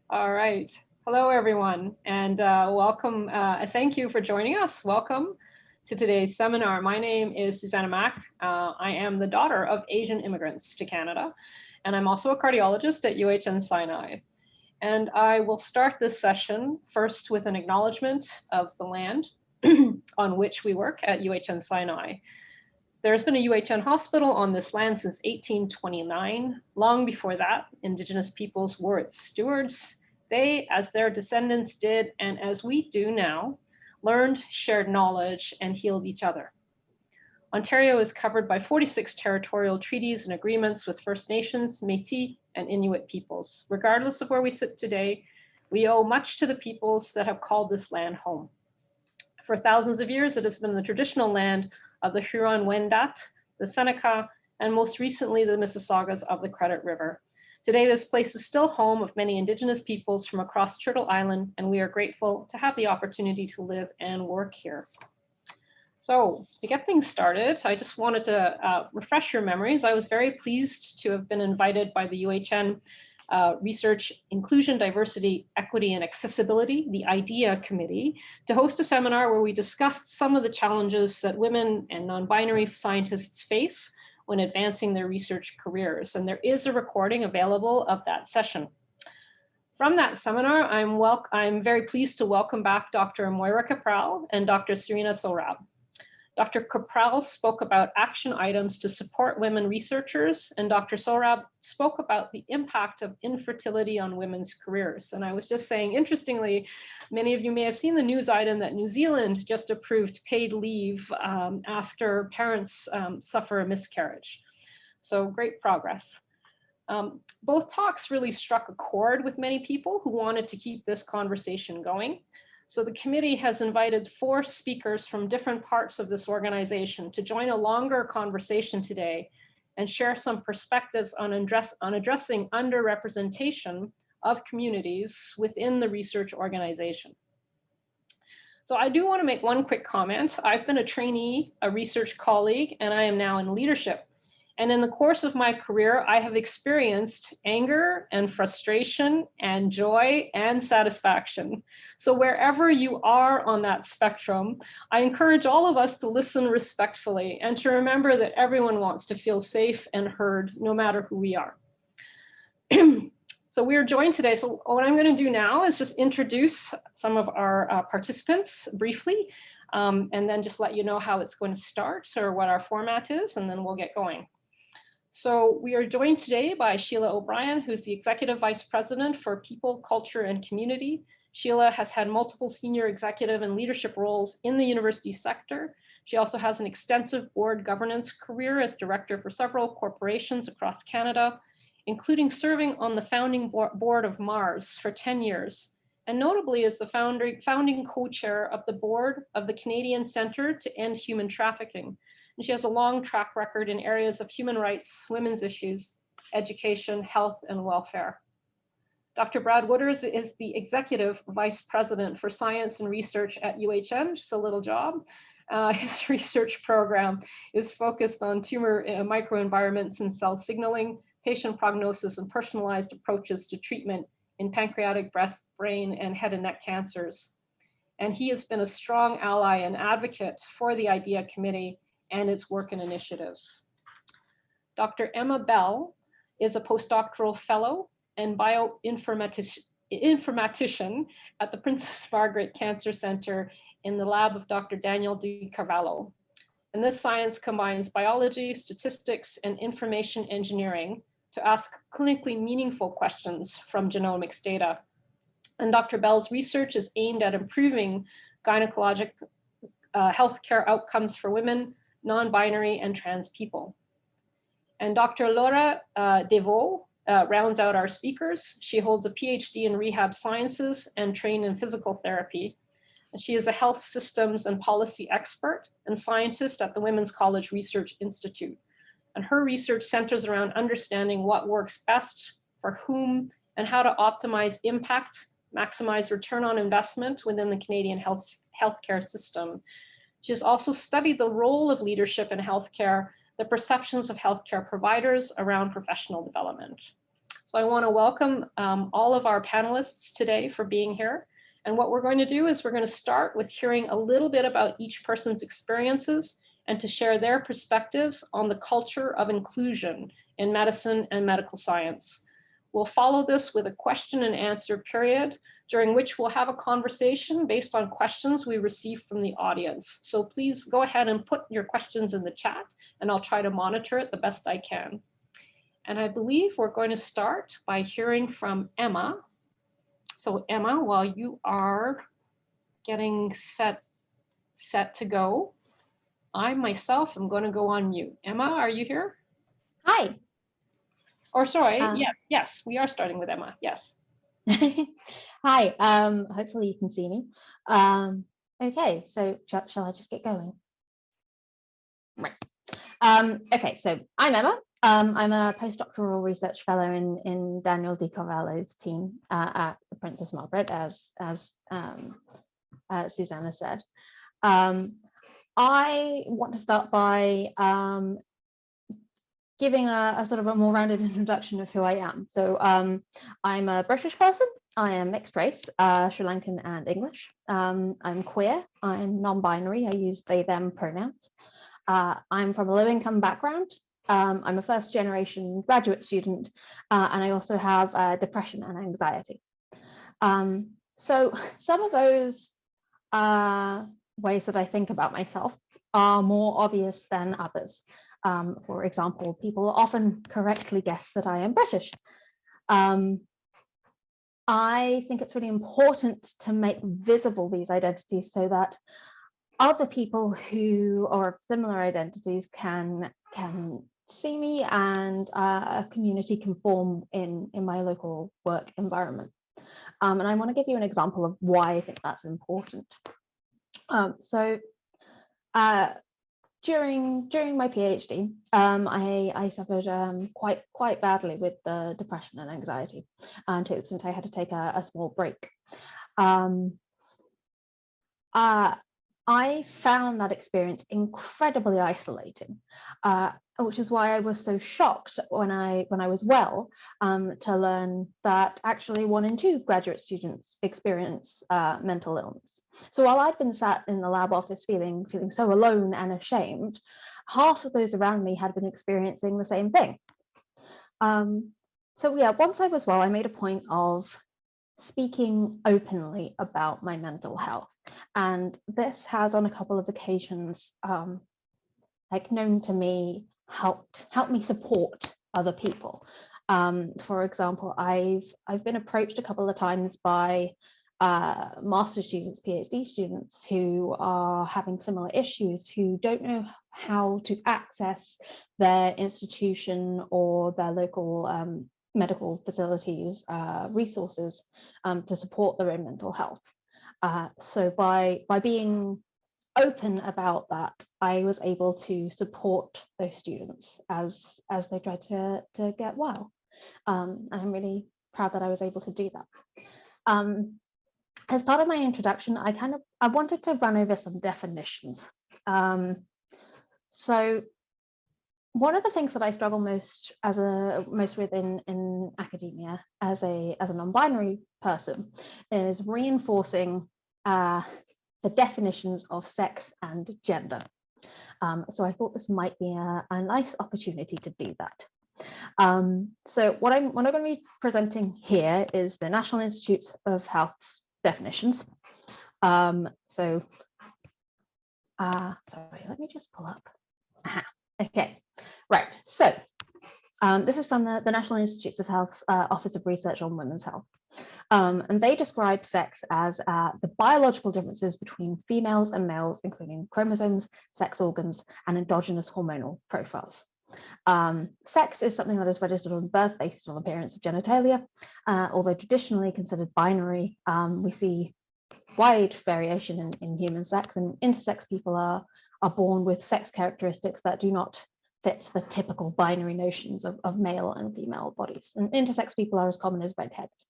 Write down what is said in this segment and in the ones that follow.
All right. Hello, everyone, and welcome. Thank you for joining us. Welcome to today's seminar. My name is Susanna Mack. I am the daughter of Asian immigrants to Canada, and I'm also a cardiologist at UHN Sinai. And I will start this session first with an acknowledgement of the land on which we work at UHN Sinai. There's been a UHN hospital on this land since 1829. Long before that, Indigenous peoples were its stewards. They, as their descendants did, and as we do now, learned, shared knowledge, and healed each other. Ontario is covered by 46 territorial treaties and agreements with First Nations, Métis, and Inuit peoples. Regardless of where we sit today, we owe much to the peoples that have called this land home. For thousands of years, it has been the traditional land of the Huron-Wendat, the Seneca, and most recently the Mississaugas of the Credit River. Today, this place is still home of many Indigenous peoples from across Turtle Island, and we are grateful to have the opportunity to live and work here. So to get things started, I just wanted to refresh your memories. I was very pleased to have been invited by the UHN Research Inclusion, Diversity, Equity, and Accessibility, the IDEA Committee, to host a seminar where we discussed some of the challenges that women and non-binary scientists face when advancing their research careers. And there is a recording available of that session. From that seminar, I'm very pleased to welcome back Dr. Moira Capral and Dr. Serena Sorab. Dr. Capral spoke about action items to support women researchers, and Dr. Sorab spoke about the impact of infertility on women's careers. And I was just saying, interestingly, many of you may have seen the news item that New Zealand just approved paid leave after parents suffer a miscarriage. So great progress. Both talks really struck a chord with many people who wanted to keep this conversation going. So the committee has invited 4 speakers from different parts of this organization to join a longer conversation today and share some perspectives on addressing underrepresentation of communities within the research organization. So I do want to make one quick comment. I've been a trainee, a research colleague, and I am now in leadership. And in the course of my career, I have experienced anger and frustration and joy and satisfaction. So wherever you are on that spectrum, I encourage all of us to listen respectfully and to remember that everyone wants to feel safe and heard, no matter who we are. So we are joined today. So what I'm going to do now is just introduce some of our participants briefly, and then just let you know how it's going to start or what our format is, and then we'll get going. So we are joined today by Sheila O'Brien, who's the Executive Vice President for People, Culture, and Community. Sheila has had multiple senior executive and leadership roles in the university sector. She also has an extensive board governance career as director for several corporations across Canada, including serving on the founding board of Mars for 10 years, and notably as the founding co-chair of the board of the Canadian Centre to End Human Trafficking. And she has a long track record in areas of human rights, women's issues, education, health, and welfare. Dr. Brad Wooders is the Executive Vice President for Science and Research at UHN, just a little job. His research program is focused on tumor microenvironments and cell signaling, patient prognosis, and personalized approaches to treatment in pancreatic, breast, brain, and head and neck cancers. And he has been a strong ally and advocate for the IDEA Committee and its work and initiatives. Dr. Emma Bell is a postdoctoral fellow and bioinformatician at the Princess Margaret Cancer Center in the lab of Dr. Daniel Di Carvalho. And this science combines biology, statistics, and information engineering to ask clinically meaningful questions from genomics data. And Dr. Bell's research is aimed at improving gynecologic healthcare outcomes for women, non-binary, and trans people. And Dr. Laura Devaux rounds out our speakers. She holds a PhD in rehab sciences and trained in physical therapy. And she is a health systems and policy expert and scientist at the Women's College Research Institute. And her research centers around understanding what works best for whom and how to optimize impact, maximize return on investment within the Canadian healthcare system. She has also studied the role of leadership in healthcare, the perceptions of healthcare providers around professional development. So I want to welcome all of our panelists today for being here. And what we're going to do is we're going to start with hearing a little bit about each person's experiences and to share their perspectives on the culture of inclusion in medicine and medical science. We'll follow this with a question and answer period during which we'll have a conversation based on questions we receive from the audience. So please go ahead and put your questions in the chat and I'll try to monitor it the best I can. And I believe we're going to start by hearing from Emma. So Emma, while you are getting set to go, I myself am going to go on mute. Emma, are you here? Hi. Or sorry, yes, we are starting with Emma, yes. Hi, hopefully you can see me. Okay, so shall I just get going? Right. Okay, so I'm Emma. I'm a postdoctoral research fellow in Daniel Di Carvalho's team at the Princess Margaret, as Susanna said. I want to start by giving a sort of a more rounded introduction of who I am. So I'm a British person. I am mixed race, Sri Lankan and English. I'm queer. I'm non-binary. I use they, them pronouns. I'm from a low-income background. I'm a first-generation graduate student, and I also have depression and anxiety. So some of those ways that I think about myself are more obvious than others. For example, people often correctly guess that I am British. I think it's really important to make visible these identities so that other people who are of similar identities can see me and a community can form in my local work environment. And I want to give you an example of why I think that's important. During my PhD, I suffered quite badly with the depression and anxiety, and to the extent I had to take a small break. I found that experience incredibly isolating, which is why I was so shocked when I was well to learn that actually 1 in 2 graduate students experience mental illness. So while I'd been sat in the lab office feeling so alone and ashamed, half of those around me had been experiencing the same thing. So yeah, once I was well, I made a point of speaking openly about my mental health. And this has on a couple of occasions, like known to me, helped me support other people. For example, I've been approached a couple of times by master's students, PhD students who are having similar issues, who don't know how to access their institution or their local medical facilities resources to support their own mental health. So by being open about that, I was able to support those students as they tried to get well. And I'm really proud that I was able to do that. As part of my introduction, I wanted to run over some definitions. So one of the things that I struggle most with in academia as a non-binary person is reinforcing the definitions of sex and gender. So I thought this might be a nice opportunity to do that. So what I'm going to be presenting here is the National Institutes of Health's definitions. Sorry, let me just pull up. Okay, right. So this is from the National Institutes of Health's Office of Research on Women's Health. And they describe sex as the biological differences between females and males, including chromosomes, sex organs, and endogenous hormonal profiles. Sex is something that is registered on birth based on appearance of genitalia. Although traditionally considered binary, we see wide variation in human sex, and intersex people are born with sex characteristics that do not fit the typical binary notions of male and female bodies. And intersex people are as common as redheads,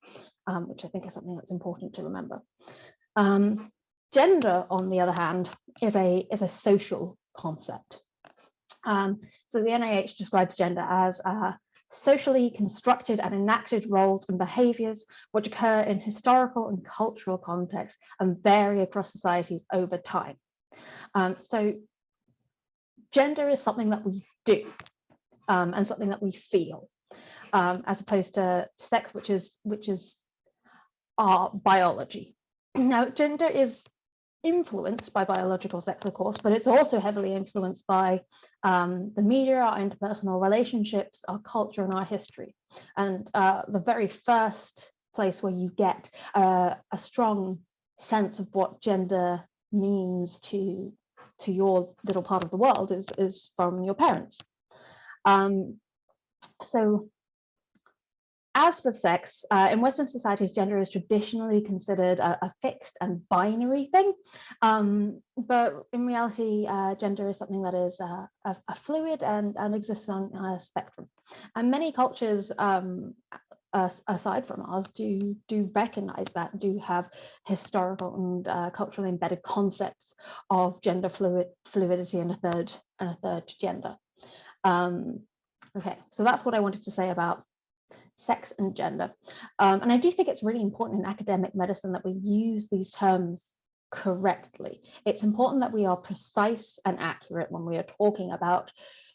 which I think is something that's important to remember. Gender, on the other hand, is a social concept. So the NIH describes gender as socially constructed and enacted roles and behaviors which occur in historical and cultural contexts and vary across societies over time. So gender is something that we do and something that we feel, as opposed to sex, which is our biology. Now, gender is influenced by biological sex, of course, but it's also heavily influenced by the media, our interpersonal relationships, our culture, and our history. And the very first place where you get a strong sense of what gender means to your little part of the world is from your parents. So as with sex, in Western societies, gender is traditionally considered a fixed and binary thing. But in reality, gender is something that is a fluid and exists on a spectrum. And many cultures, aside from ours, do recognize that, do have historical and culturally embedded concepts of gender fluidity and a third gender. Okay, so that's what I wanted to say about sex and gender. And I do think it's really important in academic medicine that we use these terms correctly. It's important that we are precise and accurate when we are talking about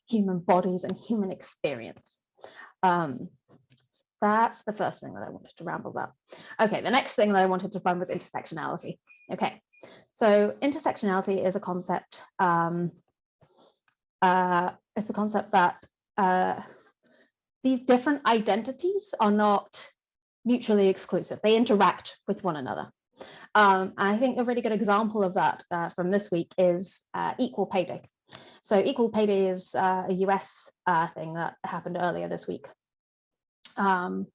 human bodies and human experience. That's the first thing that I wanted to ramble about. Okay, the next thing that I wanted to find was intersectionality. Okay, so intersectionality is a concept. It's the concept that these different identities are not mutually exclusive. They interact with one another. I think a really good example of that from this week is Equal Pay Day. So Equal Pay Day is a US thing that happened earlier this week. And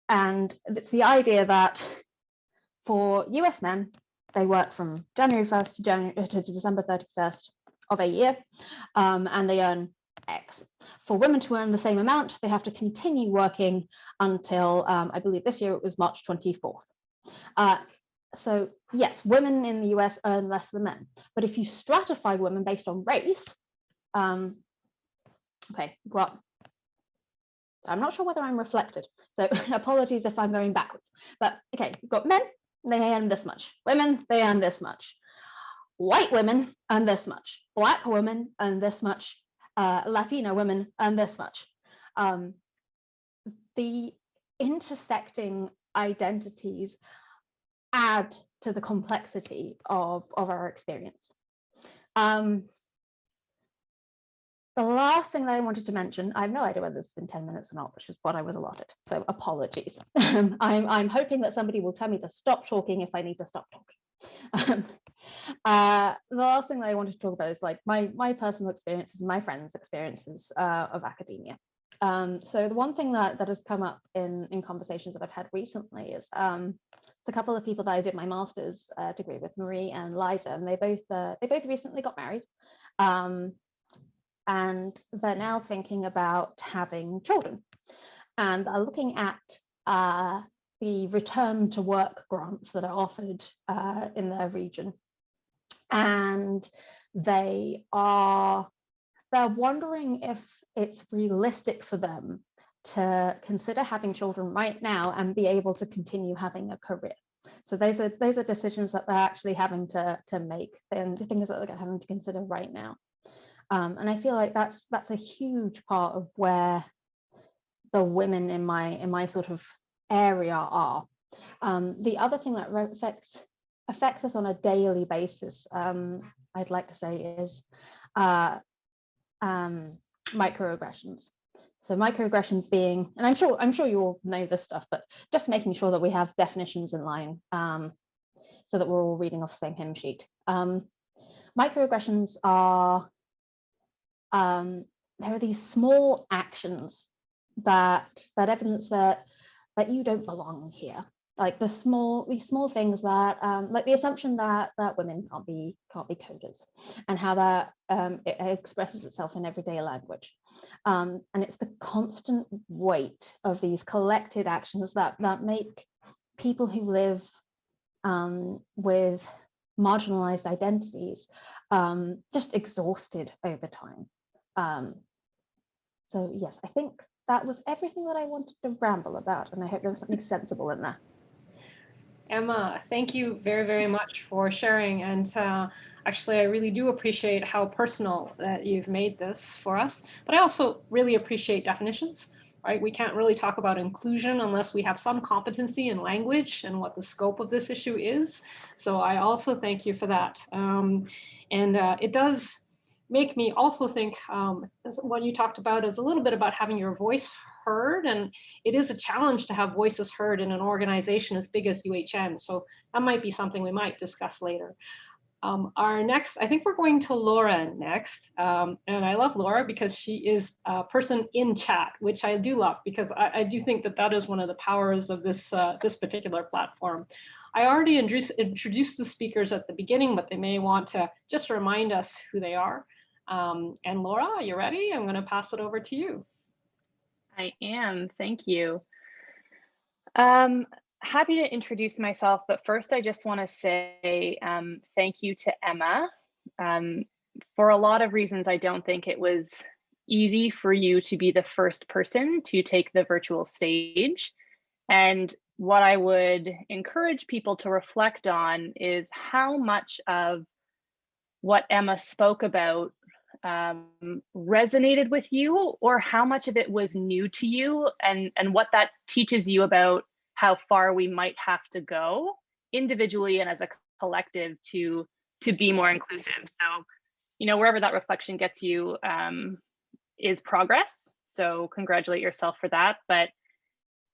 it's the idea that for US men, they work from January 1st to December 31st of a year, and they earn X. For women to earn the same amount, they have to continue working until, I believe this year it was March 24th. So yes, women in the US earn less than men, but if you stratify women based on race, okay, well, I'm not sure whether I'm reflected, so apologies if I'm going backwards, but okay, you've got men, they earn this much, women, they earn this much, white women earn this much, black women earn this much, Latino women earn this much. The intersecting identities add to the complexity of our experience. The last thing that I wanted to mention, I have no idea whether this has been 10 minutes or not, which is what I was allotted, so apologies. I'm hoping that somebody will tell me to stop talking if I need to stop talking. The last thing that I wanted to talk about is like my personal experiences, my friends' experiences of academia. So the one thing that has come up in conversations that I've had recently is it's a couple of people that I did my master's degree with, Marie and Liza, and they both recently got married. And they're now thinking about having children, and are looking at the return to work grants that are offered in their region. And they're wondering if it's realistic for them to consider having children right now and be able to continue having a career. So those are decisions that they're actually having to make, and things that they're having to consider right now. And I feel like that's a huge part of where the women in my sort of area are. The other thing that affects us on a daily basis, I'd like to say, is microaggressions. So microaggressions being, and I'm sure you all know this stuff, but just making sure that we have definitions in line so that we're all reading off the same hymn sheet. Microaggressions are there are these small actions that evidence that you don't belong here. Like these small things that like the assumption that women can't be coders, and how that it expresses itself in everyday language. And it's the constant weight of these collected actions that make people who live with marginalized identities just exhausted over time. So yes, I think that was everything that I wanted to ramble about, and I hope there was something sensible in there. Emma, thank you very, very much for sharing. And actually, I really do appreciate how personal that you've made this for us. But I also really appreciate definitions, right? We can't really talk about inclusion unless we have some competency in language and what the scope of this issue is. So I also thank you for that. It does make me also think what you talked about is a little bit about having your voice heard, and it is a challenge to have voices heard in an organization as big as UHN. So that might be something we might discuss later. Our next, I think we're going to Laura next. And I love Laura because she is a person in chat, which I do love, because I do think that that is one of the powers of this, this particular platform. I already introduced the speakers at the beginning, but they may want to just remind us who they are. And Laura, are you ready? I'm going to pass it over to you. I am, thank you. Happy to introduce myself, but first I just want to say thank you to Emma. For a lot of reasons, I don't think it was easy for you to be the first person to take the virtual stage. And what I would encourage people to reflect on is how much of what Emma spoke about resonated with you, or how much of it was new to you, and what that teaches you about how far we might have to go individually and as a collective to be more inclusive. So, you know, wherever that reflection gets you is progress. So congratulate yourself for that. But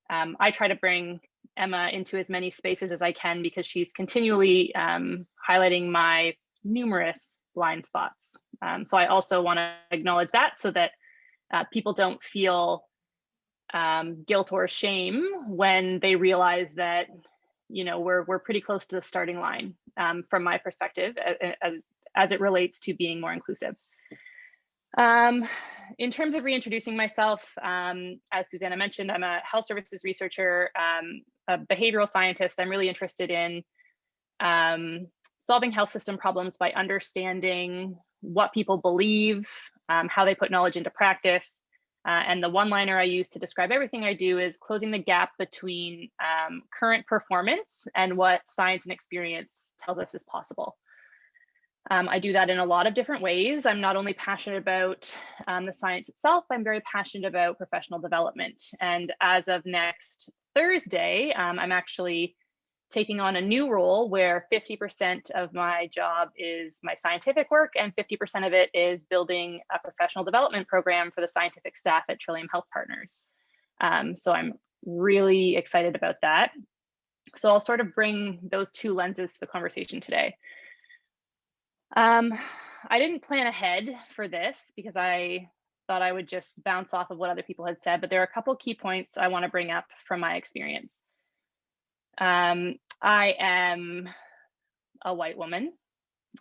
I try to bring Emma into as many spaces as I can, because she's continually highlighting my numerous blind spots. So I also want to acknowledge that, so that people don't feel guilt or shame when they realize that, you know, we're pretty close to the starting line from my perspective as it relates to being more inclusive. In terms of reintroducing myself, as Susanna mentioned, I'm a health services researcher, a behavioral scientist. I'm really interested in solving health system problems by understanding what people believe, how they put knowledge into practice. And the one-liner I use to describe everything I do is closing the gap between current performance and what science and experience tells us is possible. I do that in a lot of different ways. I'm not only passionate about the science itself, I'm very passionate about professional development. And as of next Thursday, I'm actually taking on a new role where 50% of my job is my scientific work and 50% of it is building a professional development program for the scientific staff at Trillium Health Partners. So I'm really excited about that. So I'll sort of bring those two lenses to the conversation today. I didn't plan ahead for this because I thought I would just bounce off of what other people had said, but there are a couple key points I want to bring up from my experience. I am a white woman.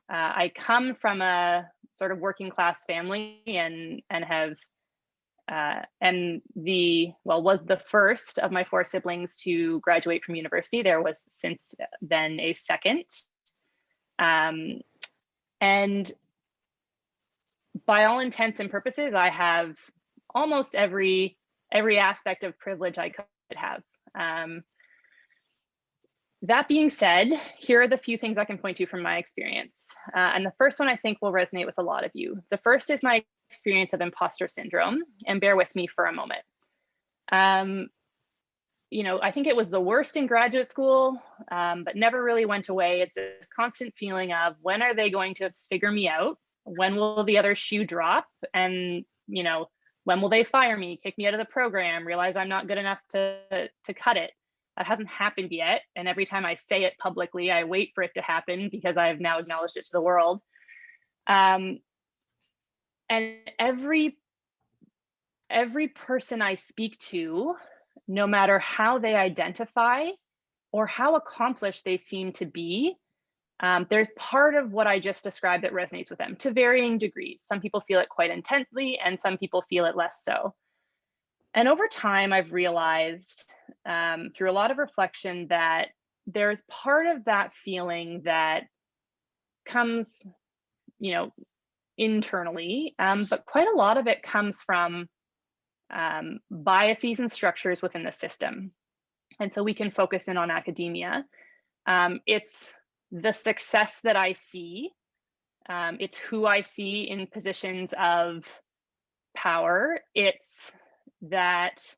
I come from a sort of working class family and have was the first of my 4 siblings to graduate from university. There was since then a second. And by all intents and purposes, I have almost every aspect of privilege I could have. That being said, here are the few things I can point to from my experience. And the first one I think will resonate with a lot of you. The first is my experience of imposter syndrome, and bear with me for a moment. You know, I think it was the worst in graduate school, but never really went away. It's this constant feeling of, when are they going to figure me out? When will the other shoe drop? And, you know, when will they fire me, kick me out of the program, realize I'm not good enough to cut it? That hasn't happened yet. And every time I say it publicly, I wait for it to happen because I've now acknowledged it to the world. And every person I speak to, no matter how they identify or how accomplished they seem to be, there's part of what I just described that resonates with them to varying degrees. Some people feel it quite intensely and some people feel it less so. And over time, I've realized through a lot of reflection that there's part of that feeling that comes, you know, internally, but quite a lot of it comes from biases and structures within the system. And so we can focus in on academia. It's the success that I see. It's who I see in positions of power. It's that,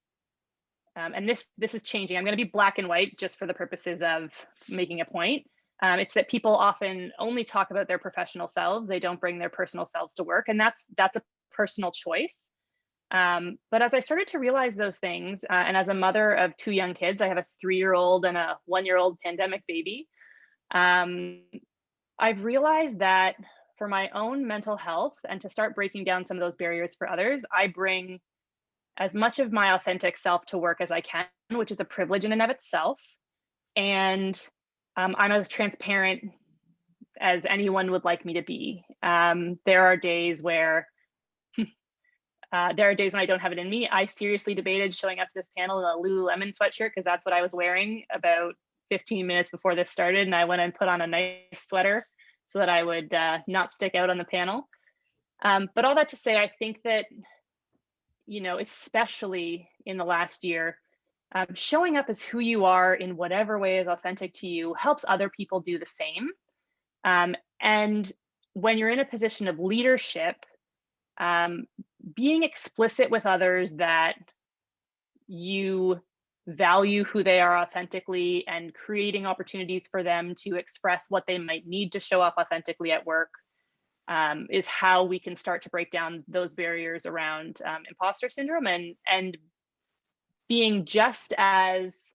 and this is changing. I'm going to be black and white just for the purposes of making a point. It's that people often only talk about their professional selves. They don't bring their personal selves to work, and that's a personal choice. But as I started to realize those things, and as a mother of 2 young kids, I have a 3-year-old and a 1-year-old pandemic baby. I've realized that for my own mental health and to start breaking down some of those barriers for others, I bring as much of my authentic self to work as I can, which is a privilege in and of itself. And I'm as transparent as anyone would like me to be. There are days where when I don't have it in me. I seriously debated showing up to this panel in a Lululemon sweatshirt because that's what I was wearing about 15 minutes before this started. And I went and put on a nice sweater so that I would not stick out on the panel. But all that to say, I think that, especially in the last year, showing up as who you are in whatever way is authentic to you helps other people do the same. And when you're in a position of leadership, being explicit with others that you value who they are authentically and creating opportunities for them to express what they might need to show up authentically at work is how we can start to break down those barriers around imposter syndrome and being just as,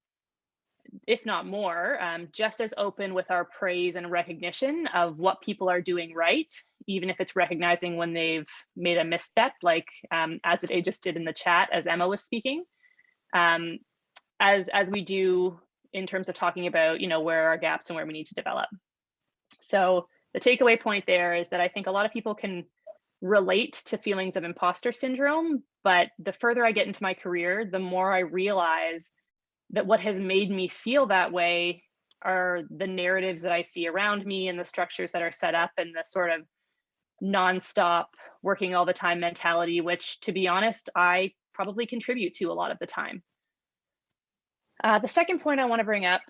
if not more, just as open with our praise and recognition of what people are doing right, even if it's recognizing when they've made a misstep, like Azadeh just did in the chat as Emma was speaking, as we do in terms of talking about, where are our gaps and where we need to develop. So the takeaway point there is that I think a lot of people can relate to feelings of imposter syndrome, but the further I get into my career, the more I realize that what has made me feel that way are the narratives that I see around me and the structures that are set up and the sort of nonstop working all the time mentality, which, to be honest, I probably contribute to a lot of the time. The second point I want to bring up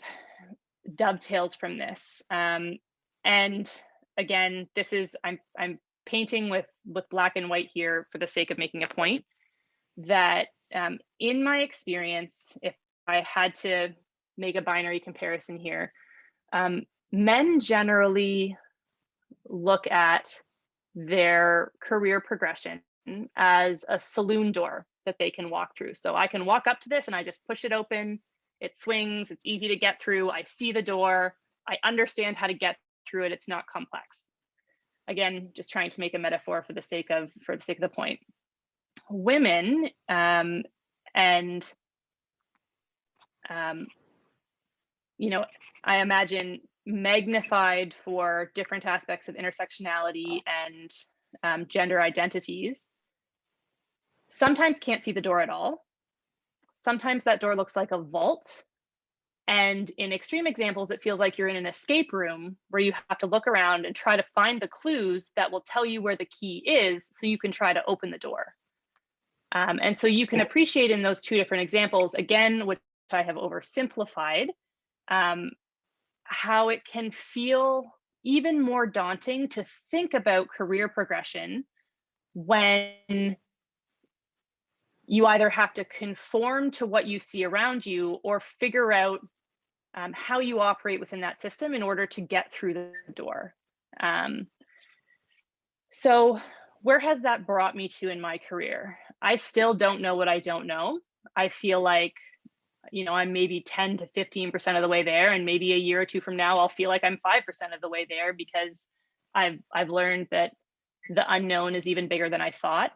dovetails from this. And again, this is, I'm painting with black and white here for the sake of making a point that in my experience, if I had to make a binary comparison here, men generally look at their career progression as a saloon door that they can walk through. So I can walk up to this and I just push it open, it swings, it's easy to get through, I see the door, I understand how to get through it, it's not complex. Again, just trying to make a metaphor for the sake of the point. Women I imagine magnified for different aspects of intersectionality and gender identities, sometimes can't see the door at all. Sometimes that door looks like a vault. And in extreme examples, it feels like you're in an escape room where you have to look around and try to find the clues that will tell you where the key is so you can try to open the door. And so you can appreciate in those 2 different examples, again, which I have oversimplified, how it can feel even more daunting to think about career progression when you either have to conform to what you see around you or figure out how you operate within that system in order to get through the door. So where has that brought me to in my career? I still don't know what I don't know. I feel like, I'm maybe 10 to 15% of the way there, and maybe a year or 2 from now, I'll feel like I'm 5% of the way there because I've learned that the unknown is even bigger than I thought.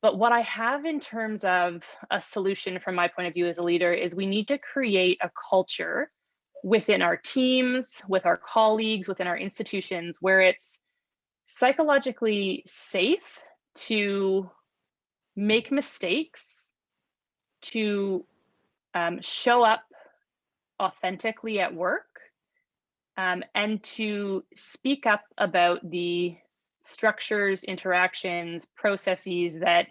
But what I have in terms of a solution from my point of view as a leader is we need to create a culture within our teams, with our colleagues, within our institutions, where it's psychologically safe to make mistakes, to show up authentically at work, and to speak up about the structures, interactions, processes that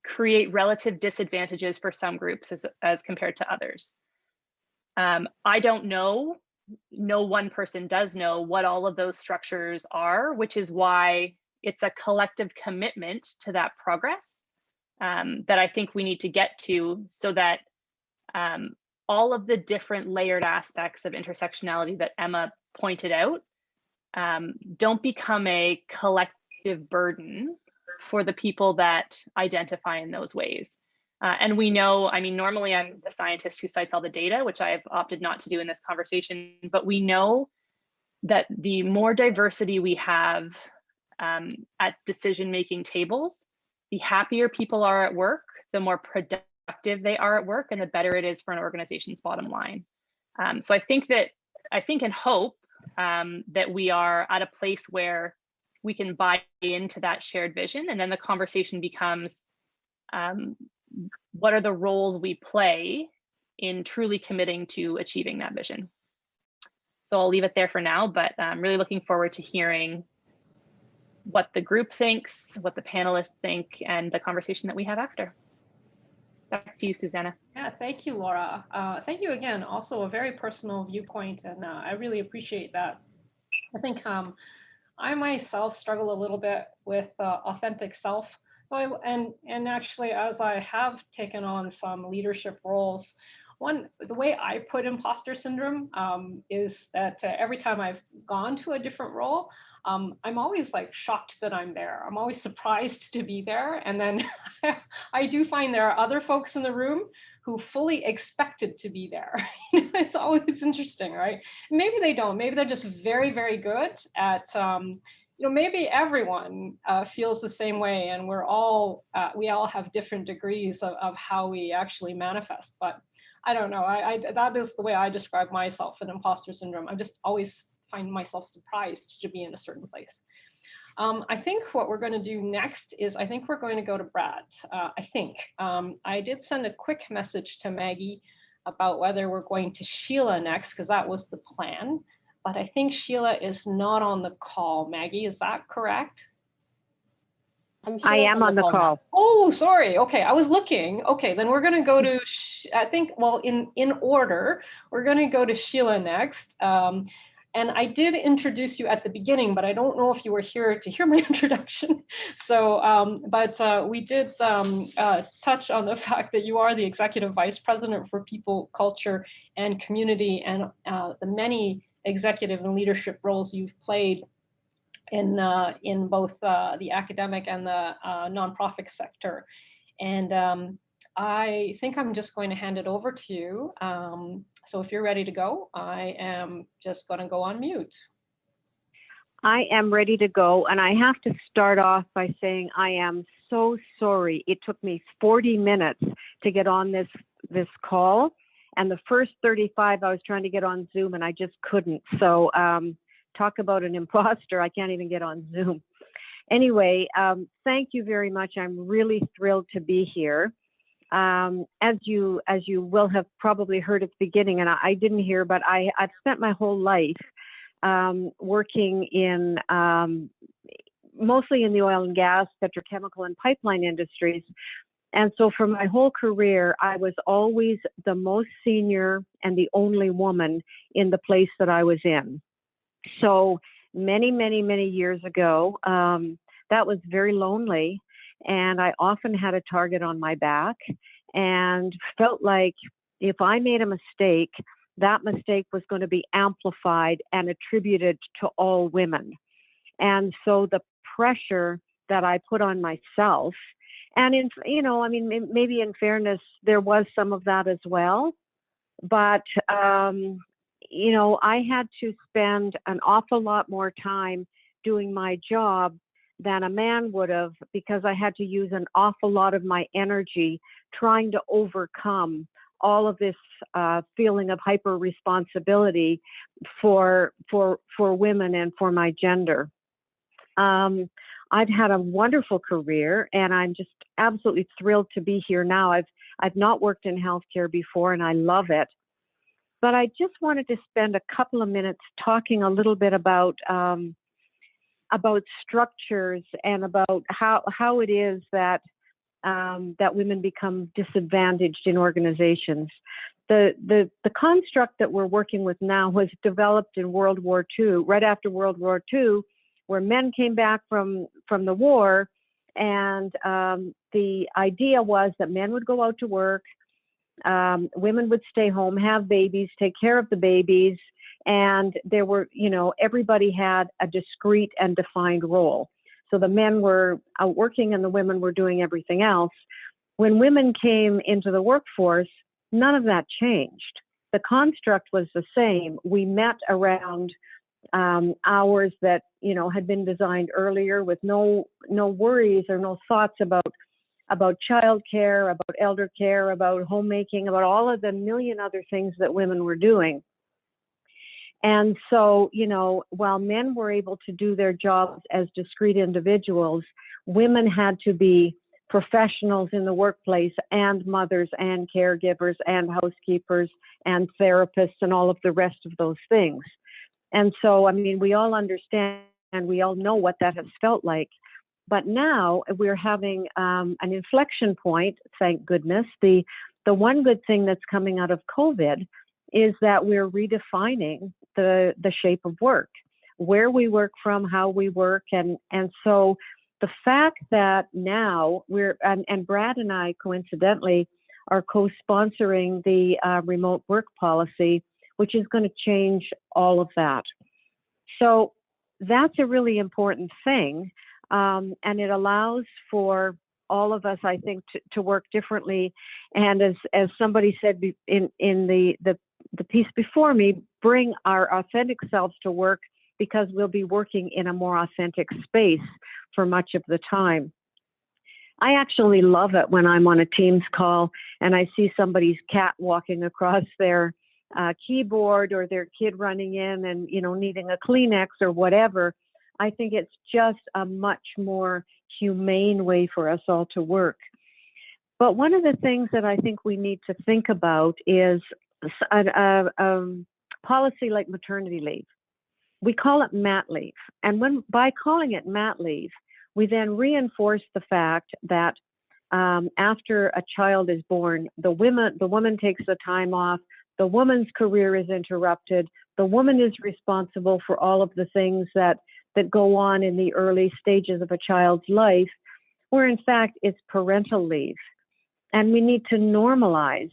create relative disadvantages for some groups as compared to others. I don't know, no one person does know what all of those structures are, which is why it's a collective commitment to that progress that I think we need to get to, so that all of the different layered aspects of intersectionality that Emma pointed out don't become a collective burden for the people that identify in those ways. And we know, I mean, normally I'm the scientist who cites all the data, which I have opted not to do in this conversation, but we know that the more diversity we have at decision-making tables, the happier people are at work, the more productive they are at work, and the better it is for an organization's bottom line. So I think and hope that we are at a place where we can buy into that shared vision, and then the conversation becomes, what are the roles we play in truly committing to achieving that vision? So I'll leave it there for now, but I'm really looking forward to hearing what the group thinks, what the panelists think, and the conversation that we have after. Back to you, Susanna. Yeah, thank you, Laura. Thank you again. Also a very personal viewpoint, and I really appreciate that. I think I myself struggle a little bit with authentic self. And actually, as I have taken on some leadership roles, the way I put imposter syndrome is that every time I've gone to a different role, I'm always like shocked that I'm there. I'm always surprised to be there. And then I do find there are other folks in the room who fully expected to be there. It's always interesting, right? Maybe they don't. Maybe they're just very, very good at maybe everyone feels the same way, and we all have different degrees of how we actually manifest. But I don't know. That is the way I describe myself in imposter syndrome. I just always find myself surprised to be in a certain place. I think what we're going to do next is I think we're going to go to Brad. I did send a quick message to Maggie about whether we're going to Sheila next, because that was the plan. But I think Sheila is not on the call. Maggie, is that correct? I am on the call. Oh, sorry. Okay, I was looking. Okay, then we're going to go to, I think, well, in order, we're going to go to Sheila next. And I did introduce you at the beginning, but I don't know if you were here to hear my introduction. So, we did touch on the fact that you are the Executive Vice President for People, Culture, and Community, and the many executive and leadership roles you've played in both the academic and the nonprofit sector. And I think I'm just going to hand it over to you. So if you're ready to go, I am just going to go on mute. I am ready to go. And I have to start off by saying I am so sorry. It took me 40 minutes to get on this call. And the first 35, I was trying to get on Zoom and I just couldn't. So talk about an imposter. I can't even get on Zoom. Anyway, thank you very much. I'm really thrilled to be here. As you will have probably heard at the beginning, and I didn't hear, but I've spent my whole life working in mostly in the oil and gas, petrochemical, and pipeline industries. And so for my whole career, I was always the most senior and the only woman in the place that I was in. So many, many, many years ago, that was very lonely. And I often had a target on my back and felt like if I made a mistake, that mistake was going to be amplified and attributed to all women. And so the pressure that I put on myself, and maybe in fairness, there was some of that as well. But, I had to spend an awful lot more time doing my job than a man would have, because I had to use an awful lot of my energy trying to overcome all of this feeling of hyper responsibility for women and for my gender. I've had a wonderful career, and I'm just absolutely thrilled to be here now. I've not worked in healthcare before, and I love it. But I just wanted to spend a couple of minutes talking a little bit about about structures and about how it is that that women become disadvantaged in organizations. The construct that we're working with now was developed in World War II, right after World War II, where men came back from the war, and the idea was that men would go out to work, women would stay home, have babies, take care of the babies, and there were, everybody had a discrete and defined role. So the men were out working and the women were doing everything else. When women came into the workforce, none of that changed. The construct was the same. We met around hours that, had been designed earlier, with no worries or no thoughts about childcare, about elder care, about homemaking, about all of the million other things that women were doing. And so, while men were able to do their jobs as discrete individuals, women had to be professionals in the workplace, and mothers and caregivers and housekeepers and therapists and all of the rest of those things. And so, we all understand and we all know what that has felt like. But now we're having an inflection point, thank goodness. The one good thing that's coming out of COVID is that we're redefining the shape of work, where we work from, how we work. And so the fact that now and Brad and I coincidentally are co-sponsoring the remote work policy, which is going to change all of that. So that's a really important thing. And it allows for all of us, I think, to work differently. And as somebody said in the piece before me, bring our authentic selves to work, because we'll be working in a more authentic space for much of the time. I actually love it when I'm on a Teams call and I see somebody's cat walking across their keyboard, or their kid running in and, needing a Kleenex or whatever. I think it's just a much more humane way for us all to work. But one of the things that I think we need to think about is a policy like maternity leave. We call it mat leave. And by calling it mat leave, we then reinforce the fact that after a child is born, the woman takes the time off, the woman's career is interrupted, the woman is responsible for all of the things that go on in the early stages of a child's life, where in fact it's parental leave. And we need to normalize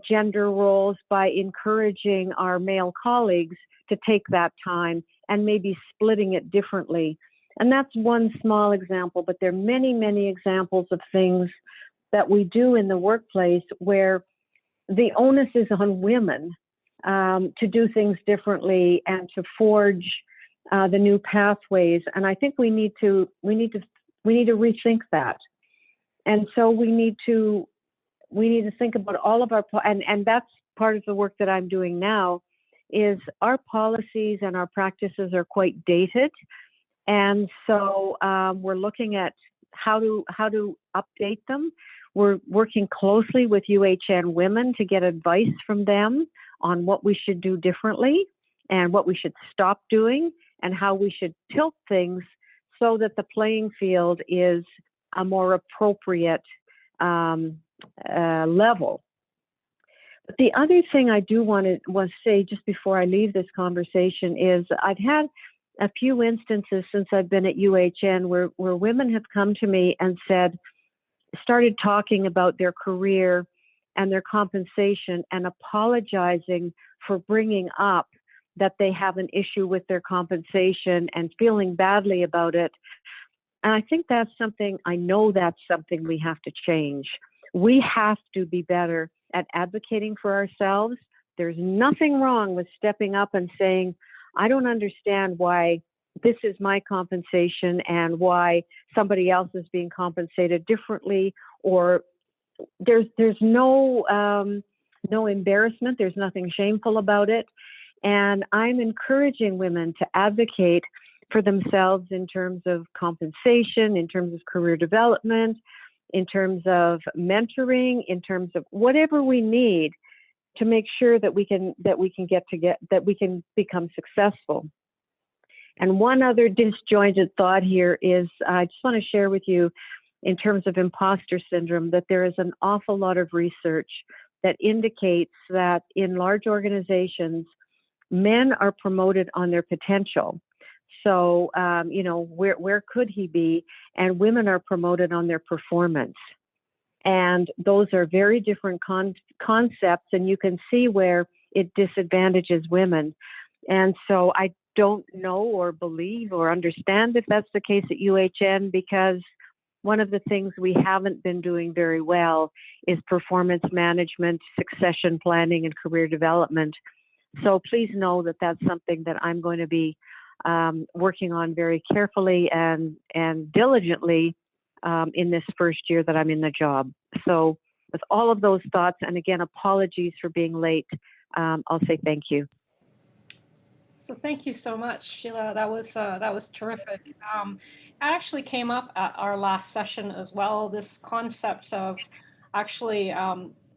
gender roles by encouraging our male colleagues to take that time and maybe splitting it differently. And that's one small example, but there are many, many examples of things that we do in the workplace where the onus is on women to do things differently and to forge the new pathways. And I think we need to rethink that. And so we need to think about all of our, and that's part of the work that I'm doing now, is our policies and our practices are quite dated. And so we're looking at how to update them. We're working closely with UHN women to get advice from them on what we should do differently and what we should stop doing and how we should tilt things so that the playing field is a more appropriate level. But the other thing I do want to say just before I leave this conversation is I've had a few instances since I've been at UHN where women have come to me and started talking about their career and their compensation and apologizing for bringing up that they have an issue with their compensation and feeling badly about it. And I think I know that's something we have to change. We have to be better at advocating for ourselves. There's nothing wrong with stepping up and saying, I don't understand why this is my compensation and why somebody else is being compensated differently, or there's no embarrassment. There's nothing shameful about it. And I'm encouraging women to advocate for themselves in terms of compensation, in terms of career development, in terms of mentoring, in terms of whatever we need to make sure that we can become successful. And one other disjointed thought here is I just want to share with you, in terms of imposter syndrome, that there is an awful lot of research that indicates that in large organizations, men are promoted on their potential. So, you know, where could he be? And women are promoted on their performance. And those are very different concepts, and you can see where it disadvantages women. And so I don't know or believe or understand if that's the case at UHN, because one of the things we haven't been doing very well is performance management, succession planning, and career development. So please know that that's something that I'm going to be working on very carefully and diligently in this first year that I'm in the job. So with all of those thoughts, and again, apologies for being late, I'll say thank you. So thank you so much, Sheila. That was terrific. It actually came up at our last session as well, this concept of actually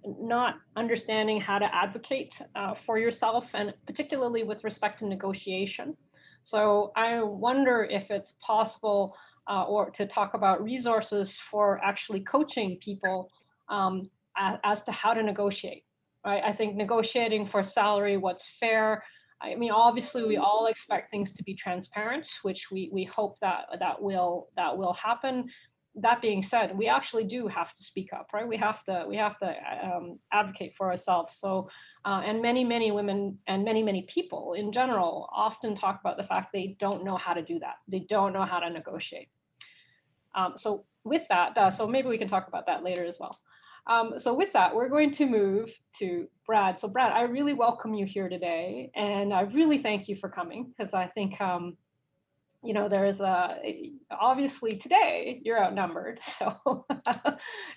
not understanding how to advocate for yourself, and particularly with respect to negotiation. So I wonder if it's possible or to talk about resources for actually coaching people as to how to negotiate, right? I think negotiating for salary, what's fair. I mean, obviously, we all expect things to be transparent, which we hope that will happen. That being said, we actually do have to speak up, right? We have to advocate for ourselves. So, and many women and many people in general often talk about the fact they don't know how to do that. They don't know how to negotiate. So with that, so maybe we can talk about that later as well. So with that, we're going to move to Brad. So Brad, I really welcome you here today, and I really thank you for coming, because I think, you know, there's obviously today you're outnumbered. So,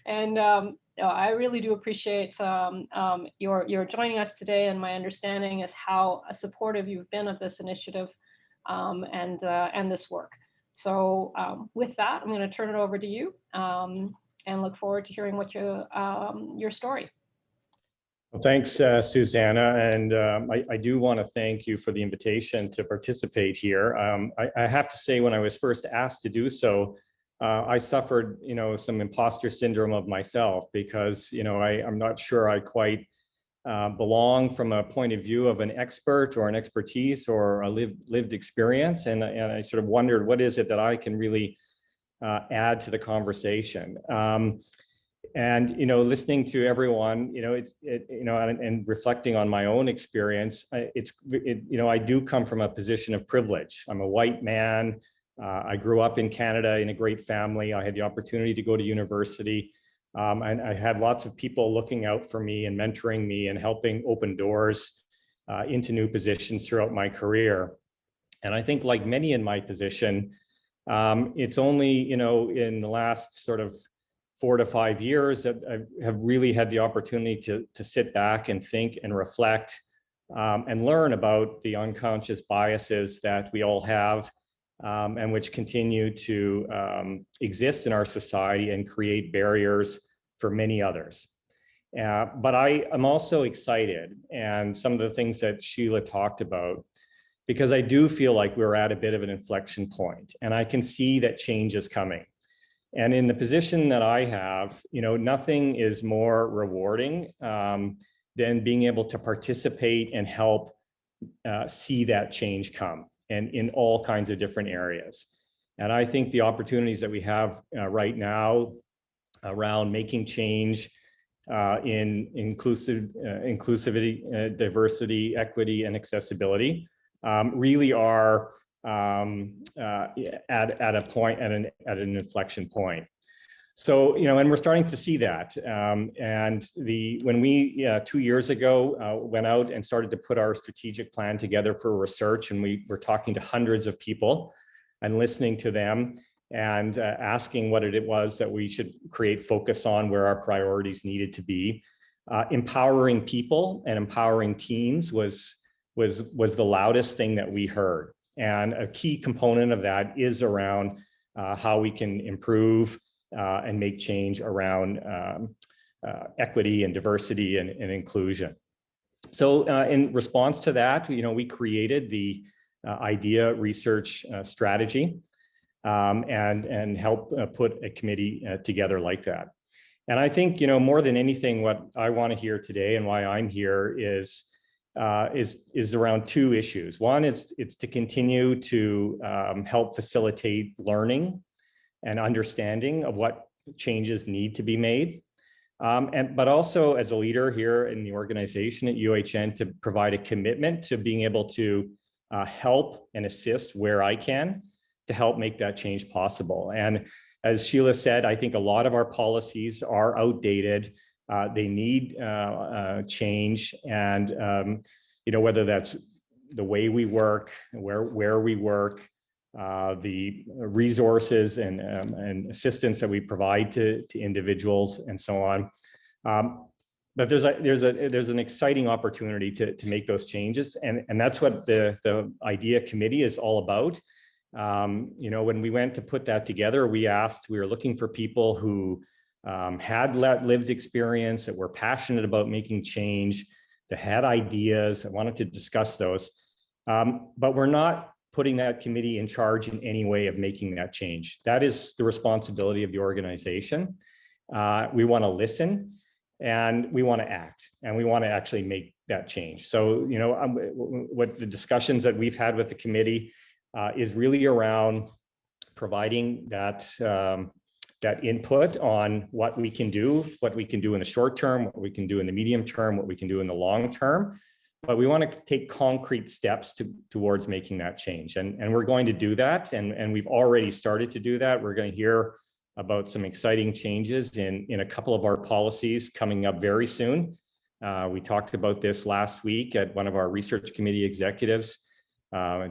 and you know, I really do appreciate your joining us today, and my understanding is how supportive you've been of this initiative and this work. So with that, I'm going to turn it over to you. And look forward to hearing what your story. Well, thanks, Susanna, and I do want to thank you for the invitation to participate here. I have to say, when I was first asked to do so, I suffered, you know, some imposter syndrome of myself, because, you know, I'm not sure I quite belong from a point of view of an expert or an expertise or a lived experience, and I sort of wondered, what is it that I can really add to the conversation. And, you know, listening to everyone, you know, you know, and reflecting on my own experience, you know, I do come from a position of privilege. I'm a white man. I grew up in Canada in a great family. I had the opportunity to go to university. And I had lots of people looking out for me and mentoring me and helping open doors into new positions throughout my career. And I think, like many in my position, it's only, you know, in the last sort of 4 to 5 years that I have really had the opportunity to sit back and think and reflect and learn about the unconscious biases that we all have and which continue to exist in our society and create barriers for many others. But I am also excited, and some of the things that Sheila talked about, because I do feel like we're at a bit of an inflection point, and I can see that change is coming. And in the position that I have, you know, nothing is more rewarding than being able to participate and help see that change come, and in all kinds of different areas. And I think the opportunities that we have right now around making change in inclusivity, diversity, equity, and accessibility really are at a point, at an inflection point. So, you know, and we're starting to see that. And when we 2 years ago went out and started to put our strategic plan together for research, and we were talking to hundreds of people and listening to them and asking what it was that we should create focus on, where our priorities needed to be. Empowering people and empowering teams was the loudest thing that we heard. And a key component of that is around how we can improve and make change around equity and diversity and inclusion. So in response to that, you know, we created the idea research strategy and help put a committee together like that. And I think, more than anything, what I want to hear today and why I'm here is around two issues. One is it's to continue to help facilitate learning and understanding of what changes need to be made. But also as a leader here in the organization at UHN to provide a commitment to being able to help and assist where I can to help make that change possible. And as Sheila said, I think a lot of our policies are outdated. They need change, and whether that's the way we work, where we work, the resources and assistance that we provide to individuals, and so on. But there's an exciting opportunity to make those changes, and that's what the IDEA committee is all about. When we went to put that together, we were looking for people who had lived experience, that were passionate about making change, that had ideas, that wanted to discuss those. But we're not putting that committee in charge in any way of making that change. That is the responsibility of the organization. We want to listen, and we want to act, and we want to actually make that change. So, what the discussions that we've had with the committee is really around providing that input on what we can do in the short term, what we can do in the medium term, what we can do in the long term. But we want to take concrete steps towards making that change. And we're going to do that. And we've already started to do that. We're going to hear about some exciting changes in a couple of our policies coming up very soon. We talked about this last week at one of our research committee executives.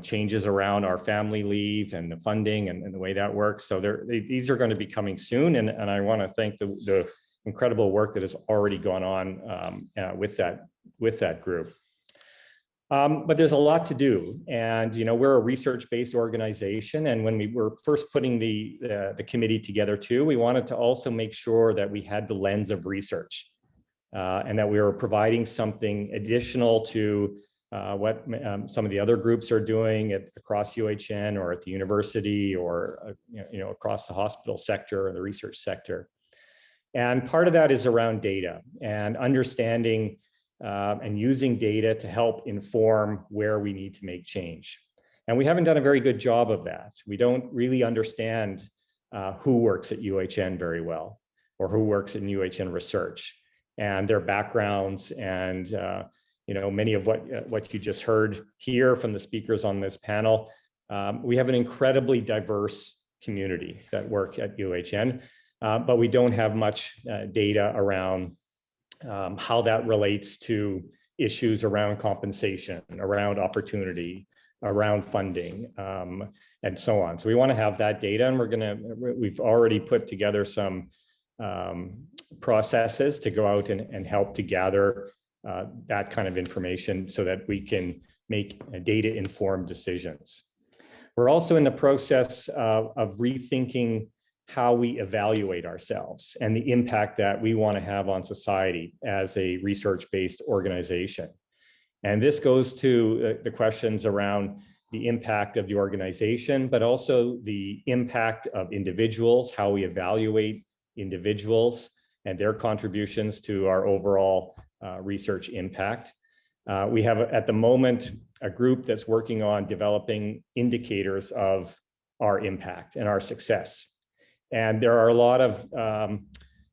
Changes around our family leave and the funding and the way that works. So these are going to be coming soon. And I want to thank the incredible work that has already gone on with that group. But there's a lot to do. And, we're a research-based organization. And when we were first putting the committee together too, we wanted to also make sure that we had the lens of research and that we were providing something additional to what some of the other groups are doing across UHN or at the university or across the hospital sector or the research sector. And part of that is around data and understanding and using data to help inform where we need to make change. And we haven't done a very good job of that. We don't really understand who works at UHN very well, or who works in UHN research and their backgrounds, and many of what you just heard here from the speakers on this panel. We have an incredibly diverse community that work at UHN, but we don't have much data around how that relates to issues around compensation, around opportunity, around funding, and so on. So we want to have that data, and we've already put together some processes to go out and help to gather that kind of information so that we can make data-informed decisions. We're also in the process of rethinking how we evaluate ourselves and the impact that we want to have on society as a research-based organization. And this goes to the questions around the impact of the organization, but also the impact of individuals, how we evaluate individuals and their contributions to our overall research impact. We have at the moment a group that's working on developing indicators of our impact and our success. And there are a lot of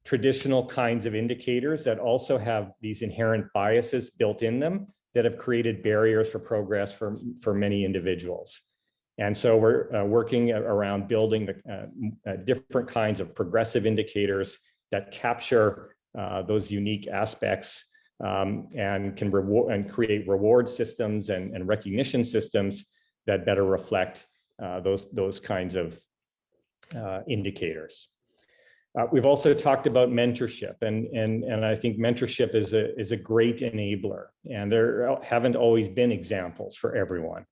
traditional kinds of indicators that also have these inherent biases built in them that have created barriers for progress for many individuals. And so we're working around building the different kinds of progressive indicators that capture those unique aspects and can reward and create reward systems and recognition systems that better reflect those kinds of indicators. We've also talked about mentorship, and I think mentorship is a great enabler, and there haven't always been examples for everyone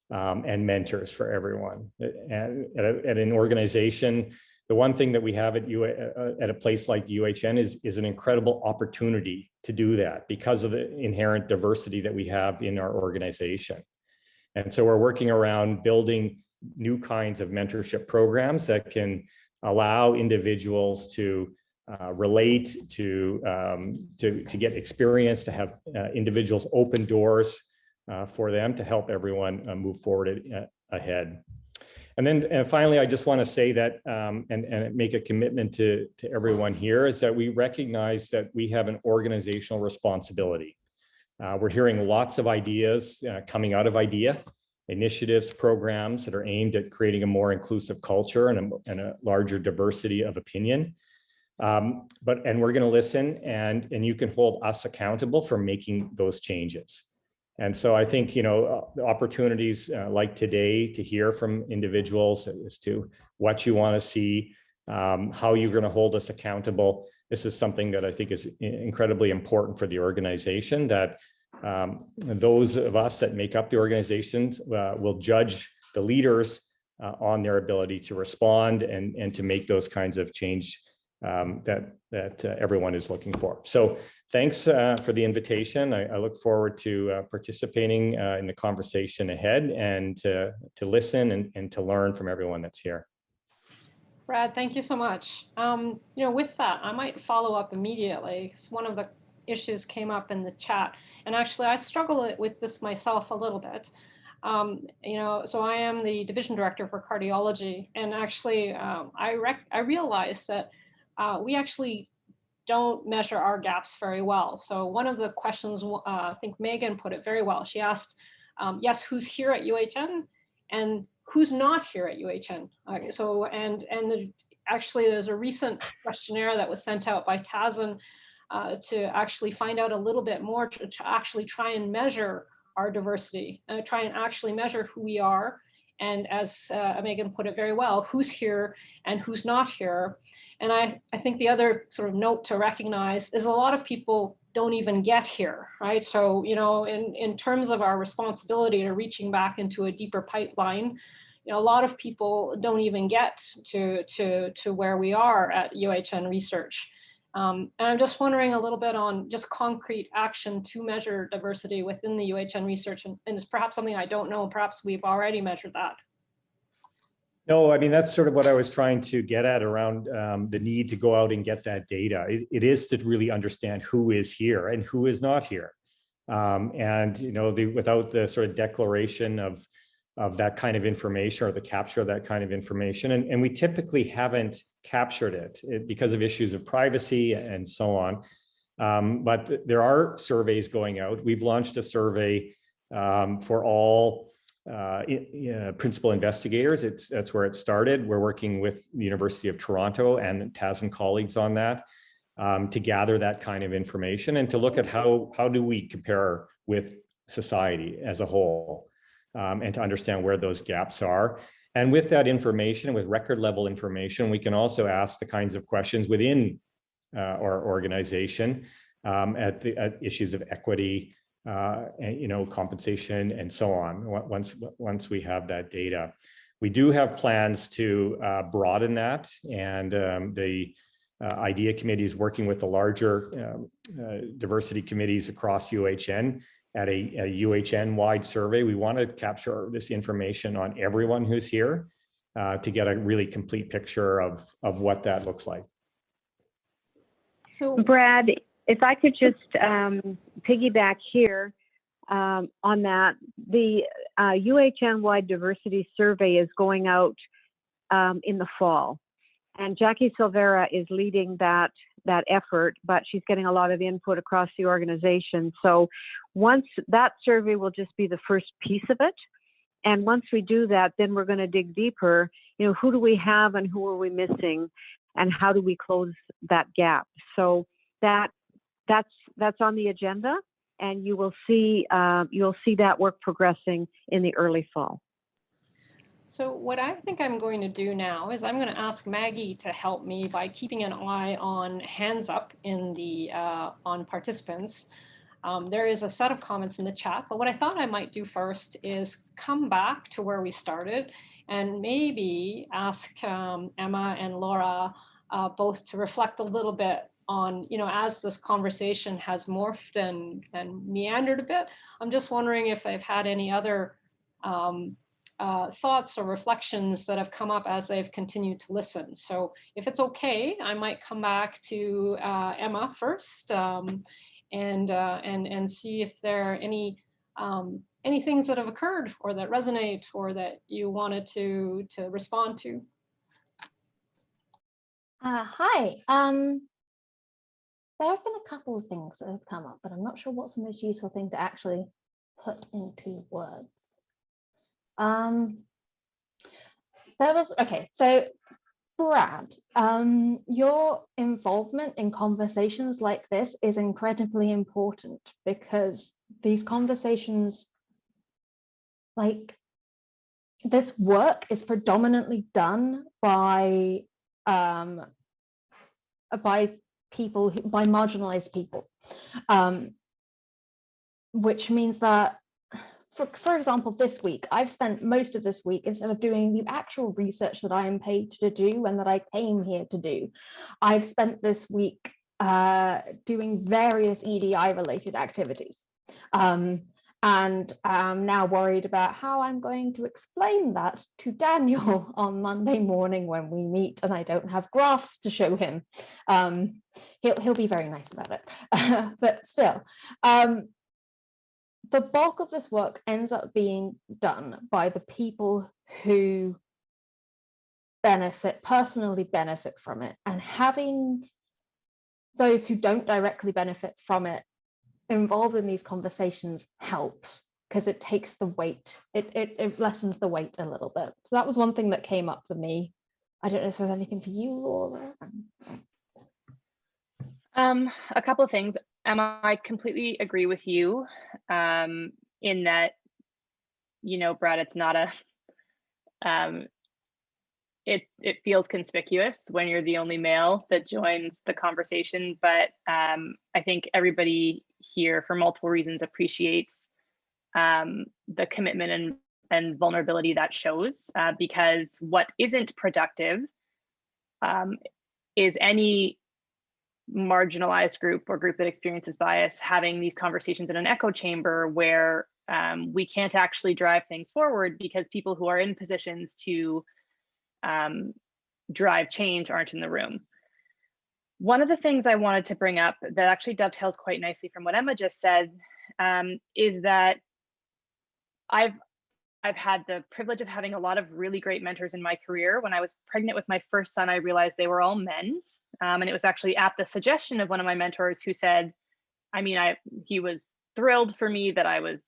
and mentors for everyone. And at an organization, the one thing that we have at a place like UHN is an incredible opportunity to do that because of the inherent diversity that we have in our organization. And so we're working around building new kinds of mentorship programs that can allow individuals to relate, to get experience, to have individuals open doors for them to help everyone move forward ahead. And then finally, I just want to say that and make a commitment to everyone here is that we recognize that we have an organizational responsibility. We're hearing lots of ideas coming out of IDEA, initiatives, programs that are aimed at creating a more inclusive culture and a larger diversity of opinion. And we're going to listen, and you can hold us accountable for making those changes. And so I think, the opportunities like today to hear from individuals as to what you want to see, how you're going to hold us accountable. This is something that I think is incredibly important for the organization, that those of us that make up the organizations will judge the leaders on their ability to respond and to make those kinds of change that everyone is looking for. So thanks for the invitation. I look forward to participating in the conversation ahead and to listen and to learn from everyone that's here. Brad, thank you so much. With that, I might follow up immediately, because one of the issues came up in the chat, and actually I struggle with this myself a little bit. So I am the division director for cardiology, and actually I realized that we actually don't measure our gaps very well. So one of the questions, I think Megan put it very well. She asked, yes, who's here at UHN and who's not here at UHN? Actually there's a recent questionnaire that was sent out by TASN to actually find out a little bit more, to actually try and measure our diversity, try and actually measure who we are. And as Megan put it very well, who's here and who's not here. And I think the other sort of note to recognize is a lot of people don't even get here, right? So, in terms of our responsibility to reaching back into a deeper pipeline, a lot of people don't even get to where we are at UHN Research. And I'm just wondering a little bit on just concrete action to measure diversity within the UHN Research, and it's perhaps something I don't know, perhaps we've already measured that. No, I mean, that's sort of what I was trying to get at around the need to go out and get that data. It is to really understand who is here and who is not here. Without the sort of declaration of that kind of information or the capture of that kind of information, and we typically haven't captured it because of issues of privacy and so on. But there are surveys going out. We've launched a survey for all principal investigators. That's where it started. We're working with the University of Toronto and TASN colleagues on that to gather that kind of information and to look at how do we compare with society as a whole, and to understand where those gaps are. And with that information, with record level information, we can also ask the kinds of questions within our organization at issues of equity, compensation and so on. Once we have that data, we do have plans to broaden that, and the IDEA committee is working with the larger diversity committees across UHN at a UHN-wide survey. We want to capture this information on everyone who's here to get a really complete picture of what that looks like. So, Brad, if I could just piggyback here on that, the UHN-wide diversity survey is going out in the fall, and Jackie Silvera is leading that effort, but she's getting a lot of input across the organization. So once that survey will just be the first piece of it, and once we do that, then we're going to dig deeper. Who do we have and who are we missing, and how do we close that gap? So that's on the agenda, and you'll see that work progressing in the early fall. So what I think I'm going to do now is I'm going to ask Maggie to help me by keeping an eye on hands up in the on participants. There is a set of comments in the chat, but what I thought I might do first is come back to where we started and maybe ask Emma and Laura both to reflect a little bit on, as this conversation has morphed and meandered a bit. I'm just wondering if they've had any other thoughts or reflections that have come up as they've continued to listen. So if it's okay, I might come back to Emma first, and see if there are any things that have occurred or that resonate or that you wanted to respond to. Hi. There have been a couple of things that have come up, but I'm not sure what's the most useful thing to actually put into words. So Brad, your involvement in conversations like this is incredibly important, because these conversations, like this work, is predominantly done by marginalized people, which means that, for example, this week, I've spent most of this week, instead of doing the actual research that I am paid to do and that I came here to do, I've spent this week doing various EDI related activities. And I'm now worried about how I'm going to explain that to Daniel on Monday morning when we meet and I don't have graphs to show him. He'll be very nice about it, but still. The bulk of this work ends up being done by the people who personally benefit from it, and having those who don't directly benefit from it involved in these conversations helps, because it takes the weight, it lessens the weight a little bit. So that was one thing that came up for me. I don't know if there's anything for you, Laura. A couple of things. Emma, I completely agree with you in that, Brad, it's not a, it feels conspicuous when you're the only male that joins the conversation, but I think everybody here, for multiple reasons, appreciates the commitment and vulnerability that shows, because what isn't productive is any marginalized group or group that experiences bias having these conversations in an echo chamber where we can't actually drive things forward because people who are in positions to drive change aren't in the room. One of the things I wanted to bring up that actually dovetails quite nicely from what Emma just said is that I've had the privilege of having a lot of really great mentors in my career. When I was pregnant with my first son, I realized they were all men. And it was actually at the suggestion of one of my mentors who said, he was thrilled for me that I was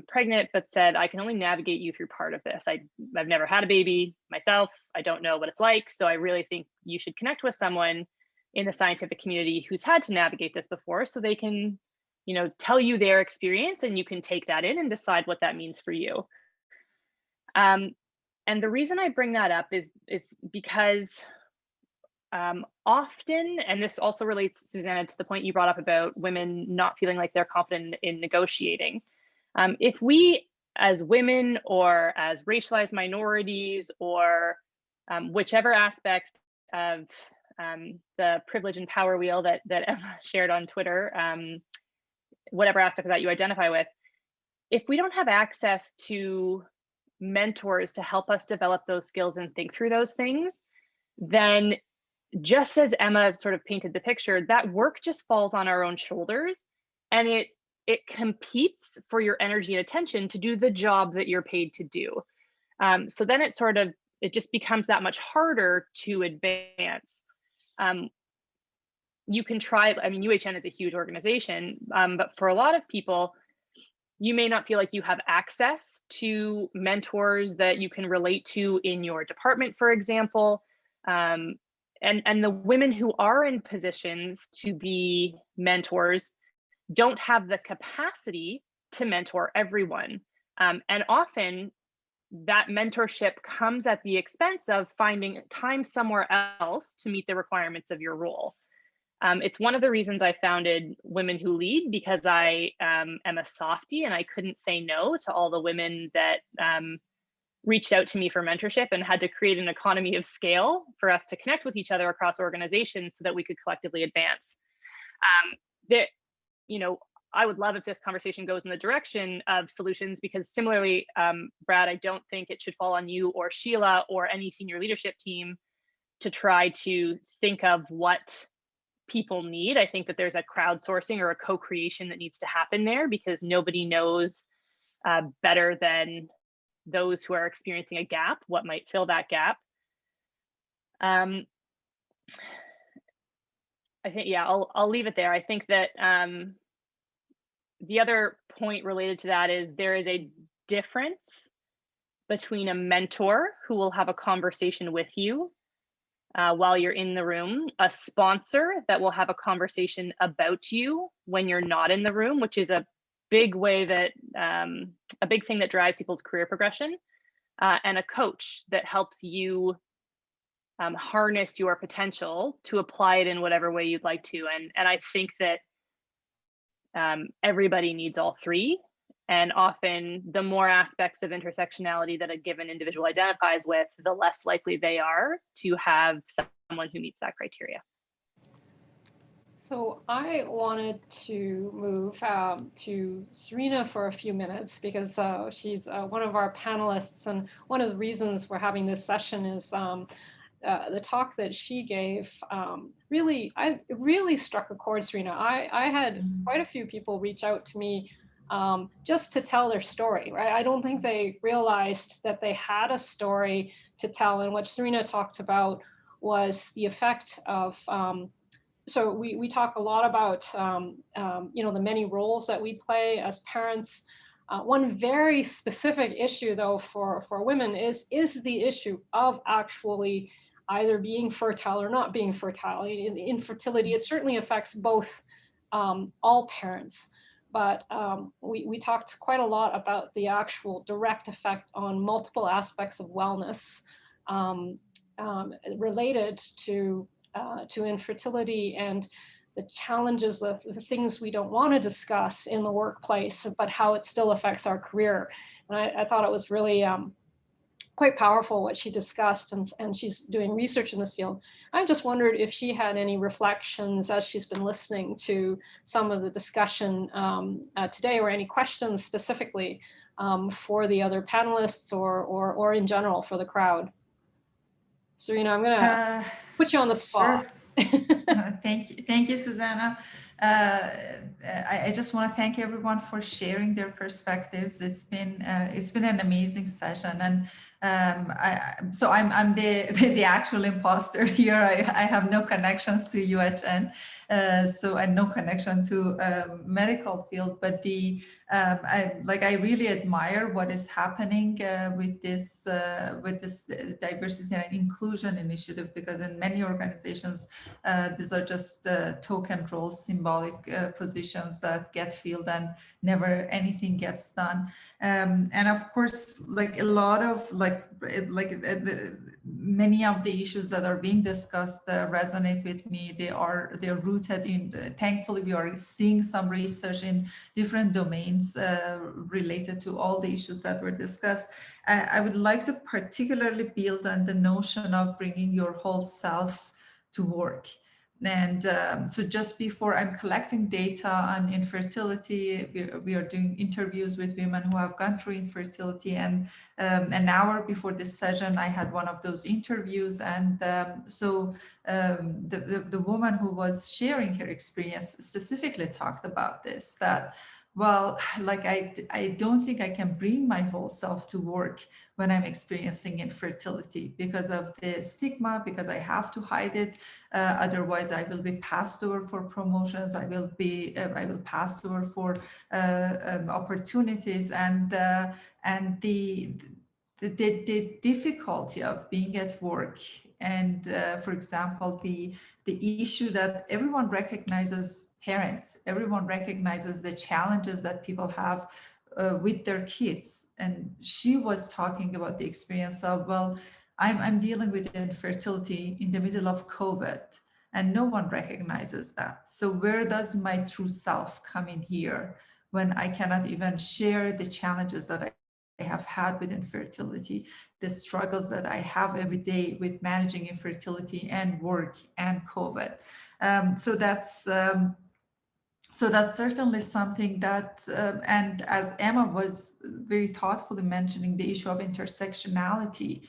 pregnant, but said, I can only navigate you through part of this. I've never had a baby myself. I don't know what it's like. So I really think you should connect with someone in the scientific community who's had to navigate this before, so they can, tell you their experience and you can take that in and decide what that means for you. And the reason I bring that up is because often, and this also relates, Susanna, to the point you brought up about women not feeling like they're confident in negotiating. If we, as women or as racialized minorities or whichever aspect of the privilege and power wheel that Emma shared on Twitter, whatever aspect of that you identify with, if we don't have access to mentors to help us develop those skills and think through those things, then just as Emma sort of painted the picture, that work just falls on our own shoulders, and it competes for your energy and attention to do the job that you're paid to do. So then it just becomes that much harder to advance. You can try, UHN is a huge organization, but for a lot of people, you may not feel like you have access to mentors that you can relate to in your department, for example. And the women who are in positions to be mentors don't have the capacity to mentor everyone. And often that mentorship comes at the expense of finding time somewhere else to meet the requirements of your role. It's one of the reasons I founded Women Who Lead, because I am a softie and I couldn't say no to all the women that reached out to me for mentorship, and had to create an economy of scale for us to connect with each other across organizations so that we could collectively advance. I would love if this conversation goes in the direction of solutions, because similarly, Brad, I don't think it should fall on you or Sheila or any senior leadership team to try to think of what people need. I think that there's a crowdsourcing or a co-creation that needs to happen there, because nobody knows better than those who are experiencing a gap what might fill that gap. I think, yeah, I'll leave it there. I think that the other point related to that is there is a difference between a mentor who will have a conversation with you while you're in the room, a sponsor that will have a conversation about you when you're not in the room, which is a big way that, a big thing that drives people's career progression, and a coach that helps you harness your potential to apply it in whatever way you'd like to. And I think that everybody needs all three. And often the more aspects of intersectionality that a given individual identifies with, the less likely they are to have someone who meets that criteria. So I wanted to move to Serena for a few minutes, because she's one of our panelists, and one of the reasons we're having this session is the talk that she gave really struck a chord, Serena. I had quite a few people reach out to me just to tell their story, right? I don't think they realized that they had a story to tell, and what Serena talked about was the effect of so we talk a lot about the many roles that we play as parents. One very specific issue, though, for women is the issue of actually either being fertile or not being fertile. Infertility, it certainly affects both all parents, but we talked quite a lot about the actual direct effect on multiple aspects of wellness related to infertility, and the challenges, the things we don't want to discuss in the workplace, but how it still affects our career. And I thought it was really quite powerful what she discussed, and she's doing research in this field. I just wondered if she had any reflections as she's been listening to some of the discussion today, or any questions specifically for the other panelists, or in general for the crowd. Serena, I'm gonna put you on the spot. Sure. Thank you, Susanna. I just want to thank everyone for sharing their perspectives. It's been an amazing session, and so I'm the actual imposter here. I have no connections to UHN, and no connection to medical field. But I really admire what is happening with this diversity and inclusion initiative, because in many organizations these are just token roles, symbolic positions that get filled and never anything gets done. And of course, a lot of many of the issues that are being discussed resonate with me. They're rooted in, thankfully we are seeing some research in different domains related to all the issues that were discussed. I would like to particularly build on the notion of bringing your whole self to work. And so just before, I'm collecting data on infertility. We are doing interviews with women who have gone through infertility, and an hour before this session, I had one of those interviews. And the woman who was sharing her experience specifically talked about this, that, well, I don't think I can bring my whole self to work when I'm experiencing infertility because of the stigma, because I have to hide it. Otherwise, I will be passed over for promotions. I will pass over for opportunities, and the difficulty of being at work. And for example, the issue that everyone recognizes, parents, everyone recognizes the challenges that people have with their kids. And she was talking about the experience of, well, I'm dealing with infertility in the middle of COVID, and no one recognizes that. So where does my true self come in here when I cannot even share the challenges that I have had with infertility, the struggles that I have every day with managing infertility and work and COVID. So that's So that's certainly something that, and as Emma was very thoughtfully mentioning, the issue of intersectionality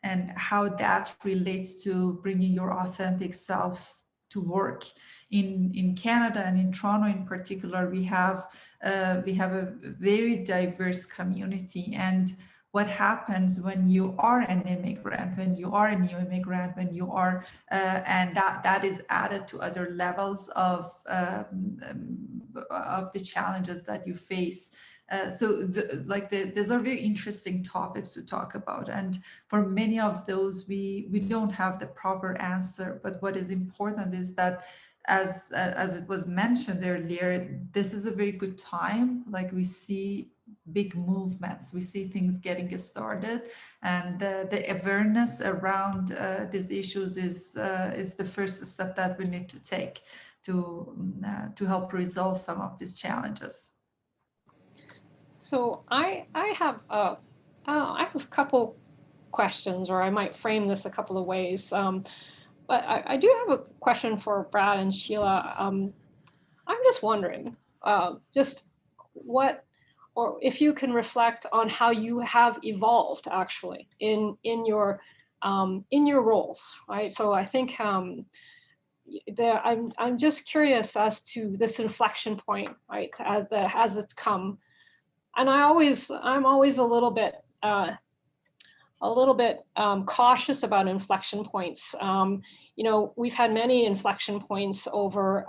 and how that relates to bringing your authentic self to work. In Canada and in Toronto in particular, we have a very diverse community, and what happens when you are an immigrant, when you are a new immigrant, when you are, and that is added to other levels of the challenges that you face. These are very interesting topics to talk about, and for many of those we don't have the proper answer. But what is important is that, as it was mentioned earlier, this is a very good time. Like, we see big movements, we see things getting started, and the awareness around these issues is the first step that we need to take to help resolve some of these challenges. So I have a couple questions, or I might frame this a couple of ways. But I do have a question for Brad and Sheila. I'm just wondering, just what, or if you can reflect on how you have evolved actually in your roles, right? So I think I'm just curious as to this inflection point, right? As it's come, and I'm always a little bit cautious about inflection points. We've had many inflection points over,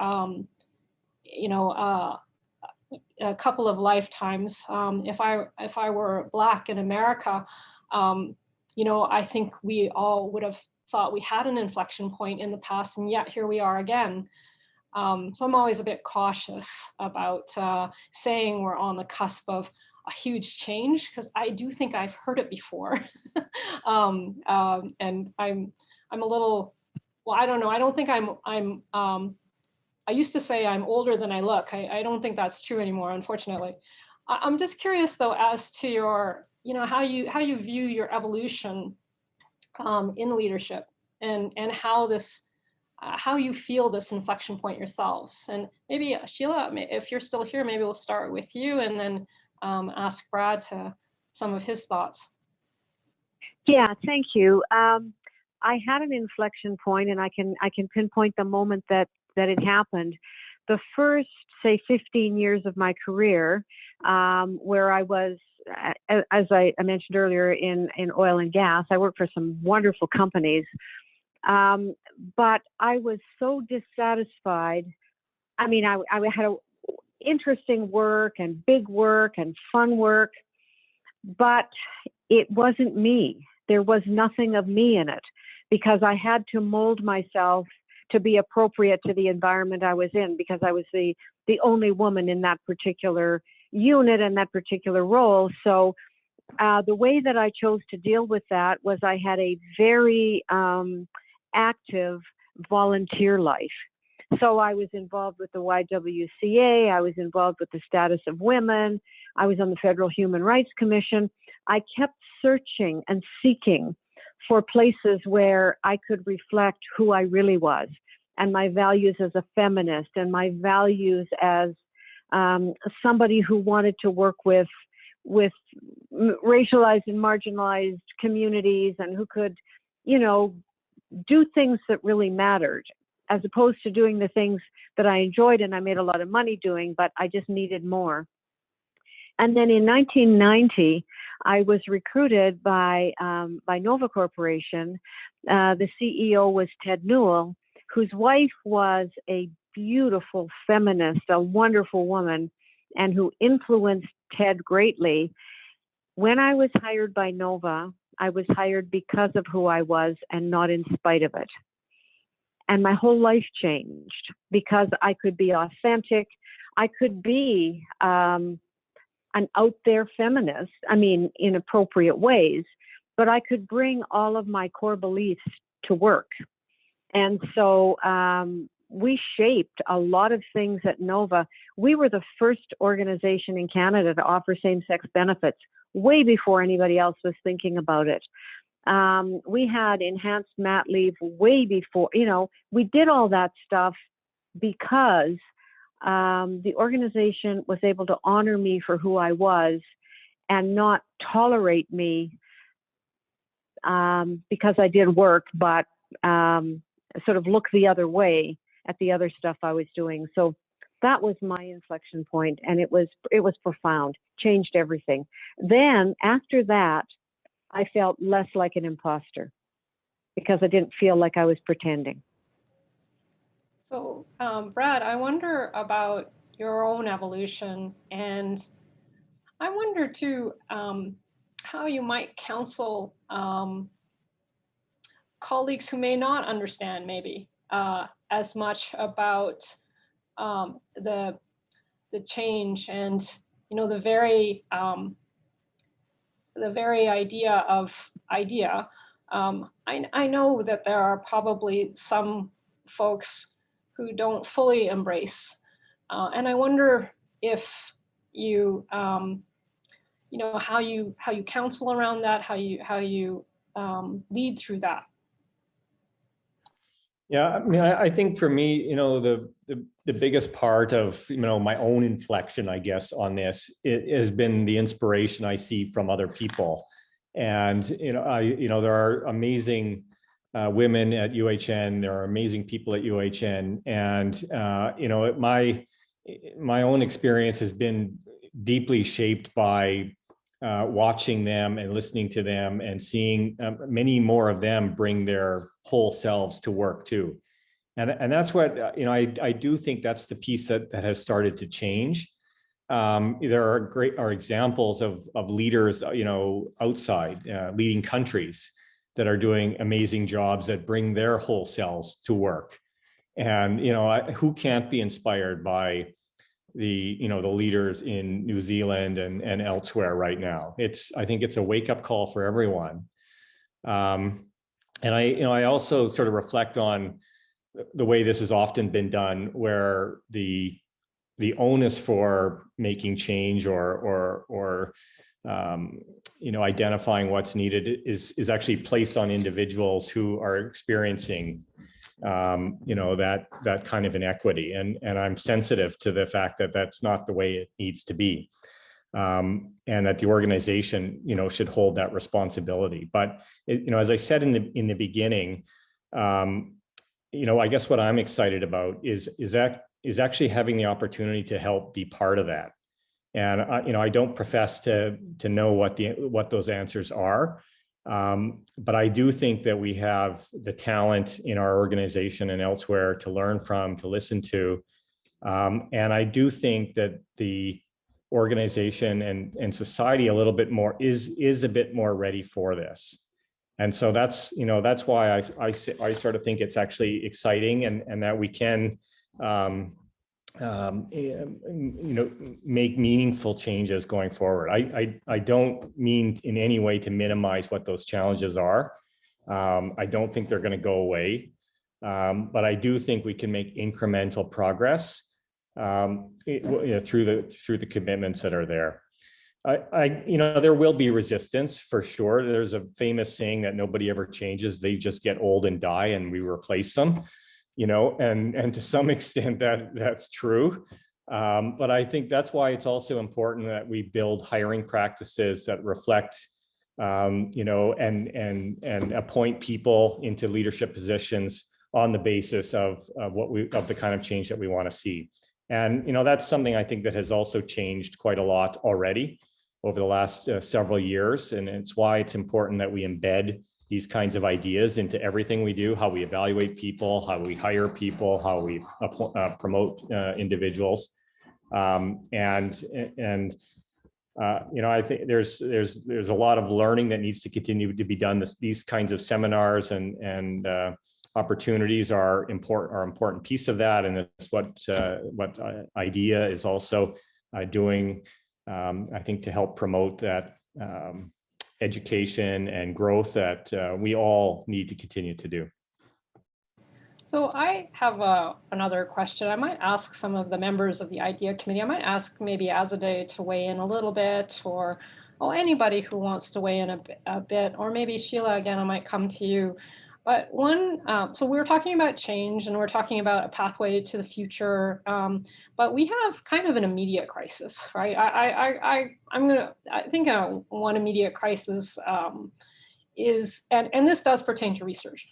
a couple of lifetimes. If I were Black in America, I think we all would have thought we had an inflection point in the past, and yet here we are again. So I'm always a bit cautious about saying we're on the cusp of a huge change, because I do think I've heard it before. And I'm a little, well, I don't know. I don't think I used to say I'm older than I look. I don't think that's true anymore, unfortunately. I'm just curious though, as to your, how you view your evolution in leadership, and how you feel this inflection point yourselves. And maybe Sheila, if you're still here, maybe we'll start with you, and then ask Brad to some of his thoughts. Yeah, thank you. I had an inflection point, and I can pinpoint the moment that it happened. The first, say, 15 years of my career, where I was, as I mentioned earlier, in oil and gas. I worked for some wonderful companies, but I was so dissatisfied. I mean, I had interesting work and big work and fun work, but it wasn't me. There was nothing of me in it, because I had to mold myself to be appropriate to the environment I was in, because I was the only woman in that particular unit and that particular role. So the way that I chose to deal with that was I had a very active volunteer life. So I was involved with the YWCA, I was involved with the status of women, I was on the Federal Human Rights Commission. I kept searching and seeking for places where I could reflect who I really was, and my values as a feminist, and my values as somebody who wanted to work with racialized and marginalized communities, and who could, do things that really mattered, as opposed to doing the things that I enjoyed and I made a lot of money doing, but I just needed more. And then in 1990, I was recruited by Nova Corporation. The CEO was Ted Newell, whose wife was a beautiful feminist, a wonderful woman, and who influenced Ted greatly. When I was hired by Nova, I was hired because of who I was and not in spite of it. And my whole life changed, because I could be authentic. I could be an out there feminist, I mean, in appropriate ways, but I could bring all of my core beliefs to work. And so we shaped a lot of things at Nova. We were the first organization in Canada to offer same-sex benefits, way before anybody else was thinking about it. We had enhanced mat leave way before, we did all that stuff because the organization was able to honor me for who I was and not tolerate me because I did work, but sort of look the other way at the other stuff I was doing. So that was my inflection point, and it was profound, changed everything. Then after that, I felt less like an imposter because I didn't feel like I was pretending. So, Brad, I wonder about your own evolution, and I wonder too how you might counsel colleagues who may not understand maybe as much about the change and the very idea of idea. I know that there are probably some folks who don't fully embrace, and I wonder if you how you counsel around that, how you lead through that. Yeah, I mean, I think for me, the biggest part of my own inflection, I guess, on this, it has been the inspiration I see from other people, and there are amazing women at UHN, there are amazing people at UHN, and my own experience has been deeply shaped by watching them and listening to them and seeing many more of them bring their whole selves to work too. And that's what, I do think that's the piece that has started to change. There are examples of leaders, outside leading countries that are doing amazing jobs that bring their whole selves to work. And, who can't be inspired by the leaders in New Zealand and elsewhere right now? I think it's a wake-up call for everyone. And I also sort of reflect on the way this has often been done, where the onus for making change or identifying what's needed is actually placed on individuals who are experiencing that kind of inequity. And I'm sensitive to the fact that that's not the way it needs to be. And that the organization, should hold that responsibility. But as I said in the beginning, I guess what I'm excited about is actually having the opportunity to help be part of that. And I don't profess to know what those answers are, but I do think that we have the talent in our organization and elsewhere to learn from, to listen to, and I do think that the organization and society a little bit more is a bit more ready for this. And so that's why I sort of think it's actually exciting, and that we can make meaningful changes going forward. I don't mean in any way to minimize what those challenges are. I don't think they're going to go away, but I do think we can make incremental progress through the commitments that are there. There will be resistance for sure. There's a famous saying that nobody ever changes; they just get old and die, and we replace them. And to some extent that's true. But I think that's why it's also important that we build hiring practices that reflect, and appoint people into leadership positions on the basis of the kind of change that we want to see. And that's something I think that has also changed quite a lot already over the last several years, and it's why it's important that we embed these kinds of ideas into everything we do: how we evaluate people, how we hire people, how we promote individuals, I think there's a lot of learning that needs to continue to be done. These kinds of seminars and opportunities are important piece of that, and it's what IDEA is also doing, I think, to help promote that education and growth that we all need to continue to do. So I have another question. I might ask some of the members of the IDEA committee. I might ask maybe Azadeh to weigh in a little bit, or anybody who wants to weigh in a bit, or maybe Sheila, again, I might come to you. But so we're talking about change and we're talking about a pathway to the future, but we have kind of an immediate crisis, right? I think one immediate crisis is, and this does pertain to research.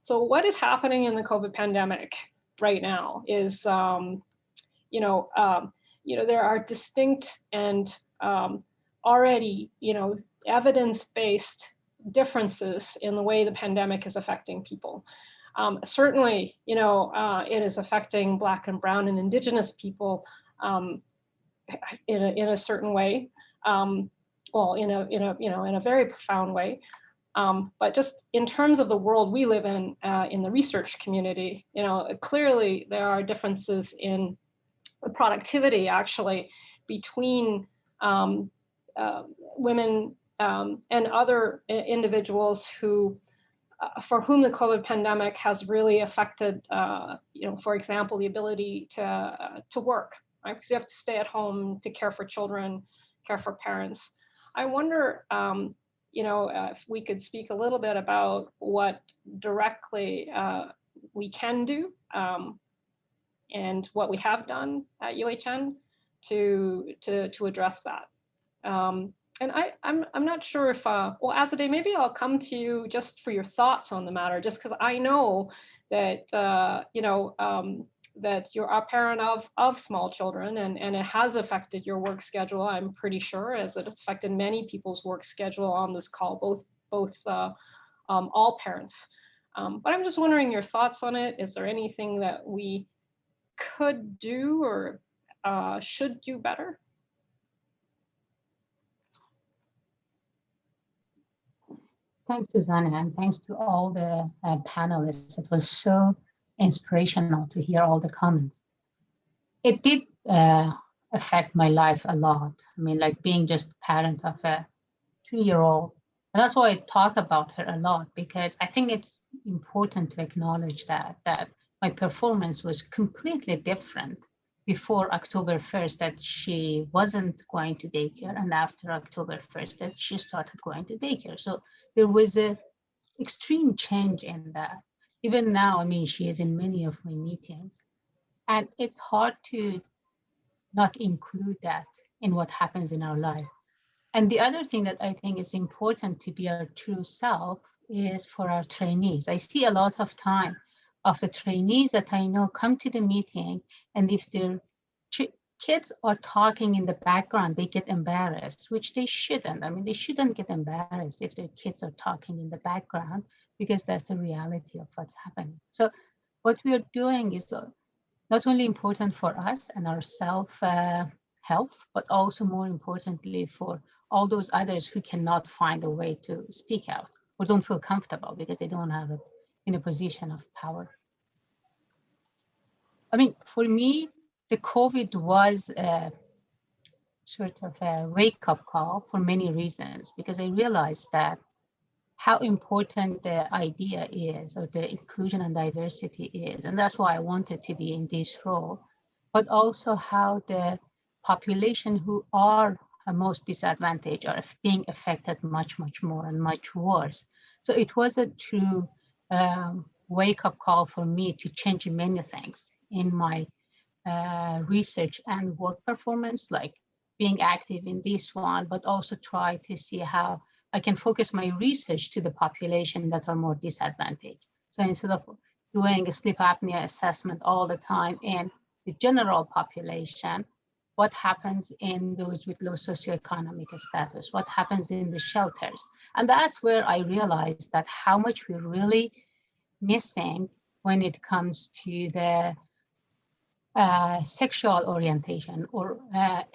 So what is happening in the COVID pandemic right now is, there are distinct and already, evidence-based differences in the way the pandemic is affecting people. Certainly, it is affecting Black and Brown and Indigenous people in a certain way, well, in a very profound way. But just in terms of the world we live in the research community, clearly there are differences in the productivity actually between women and other individuals who, for whom the COVID pandemic has really affected, for example, the ability to work, right? Because you have to stay at home to care for children, care for parents. I wonder, if we could speak a little bit about what directly we can do and what we have done at UHN to address that. And I'm not sure if, well, Azadeh, maybe I'll come to you just for your thoughts on the matter, just because I know that, that you're a parent of small children and it has affected your work schedule, I'm pretty sure, as it's affected many people's work schedule on this call, both all parents. But I'm just wondering your thoughts on it. Is there anything that we could do or should do better? Thanks, Susanna, and thanks to all the panelists. It was so inspirational to hear all the comments. It did affect my life a lot. I mean, like being just a parent of a 2-year-old. And that's why I talk about her a lot, because I think it's important to acknowledge that my performance was completely different before October 1st, that she wasn't going to daycare, and after October 1st that she started going to daycare. So there was an extreme change in that. Even now, I mean, she is in many of my meetings, and it's hard to not include that in what happens in our life. And the other thing that I think is important to be our true self is for our trainees. I see a lot of time of the trainees that I know come to the meeting, and if their kids are talking in the background, they get embarrassed, which they shouldn't. I mean, they shouldn't get embarrassed if their kids are talking in the background, because that's the reality of what's happening. So what we are doing is not only important for us and our self-health, but also more importantly for all those others who cannot find a way to speak out or don't feel comfortable because they don't have it in a position of power. I mean, for me, the COVID was a sort of a wake-up call for many reasons, because I realized that how important the idea is, or the inclusion and diversity is. And that's why I wanted to be in this role, but also how the population who are most disadvantaged are being affected much, much more and much worse. So it was a true wake-up call for me to change many things in my research and work performance, like being active in this one, but also try to see how I can focus my research to the population that are more disadvantaged. So instead of doing a sleep apnea assessment all the time in the general population, what happens in those with low socioeconomic status? What happens in the shelters? And that's where I realized that how much we're really missing when it comes to the sexual orientation or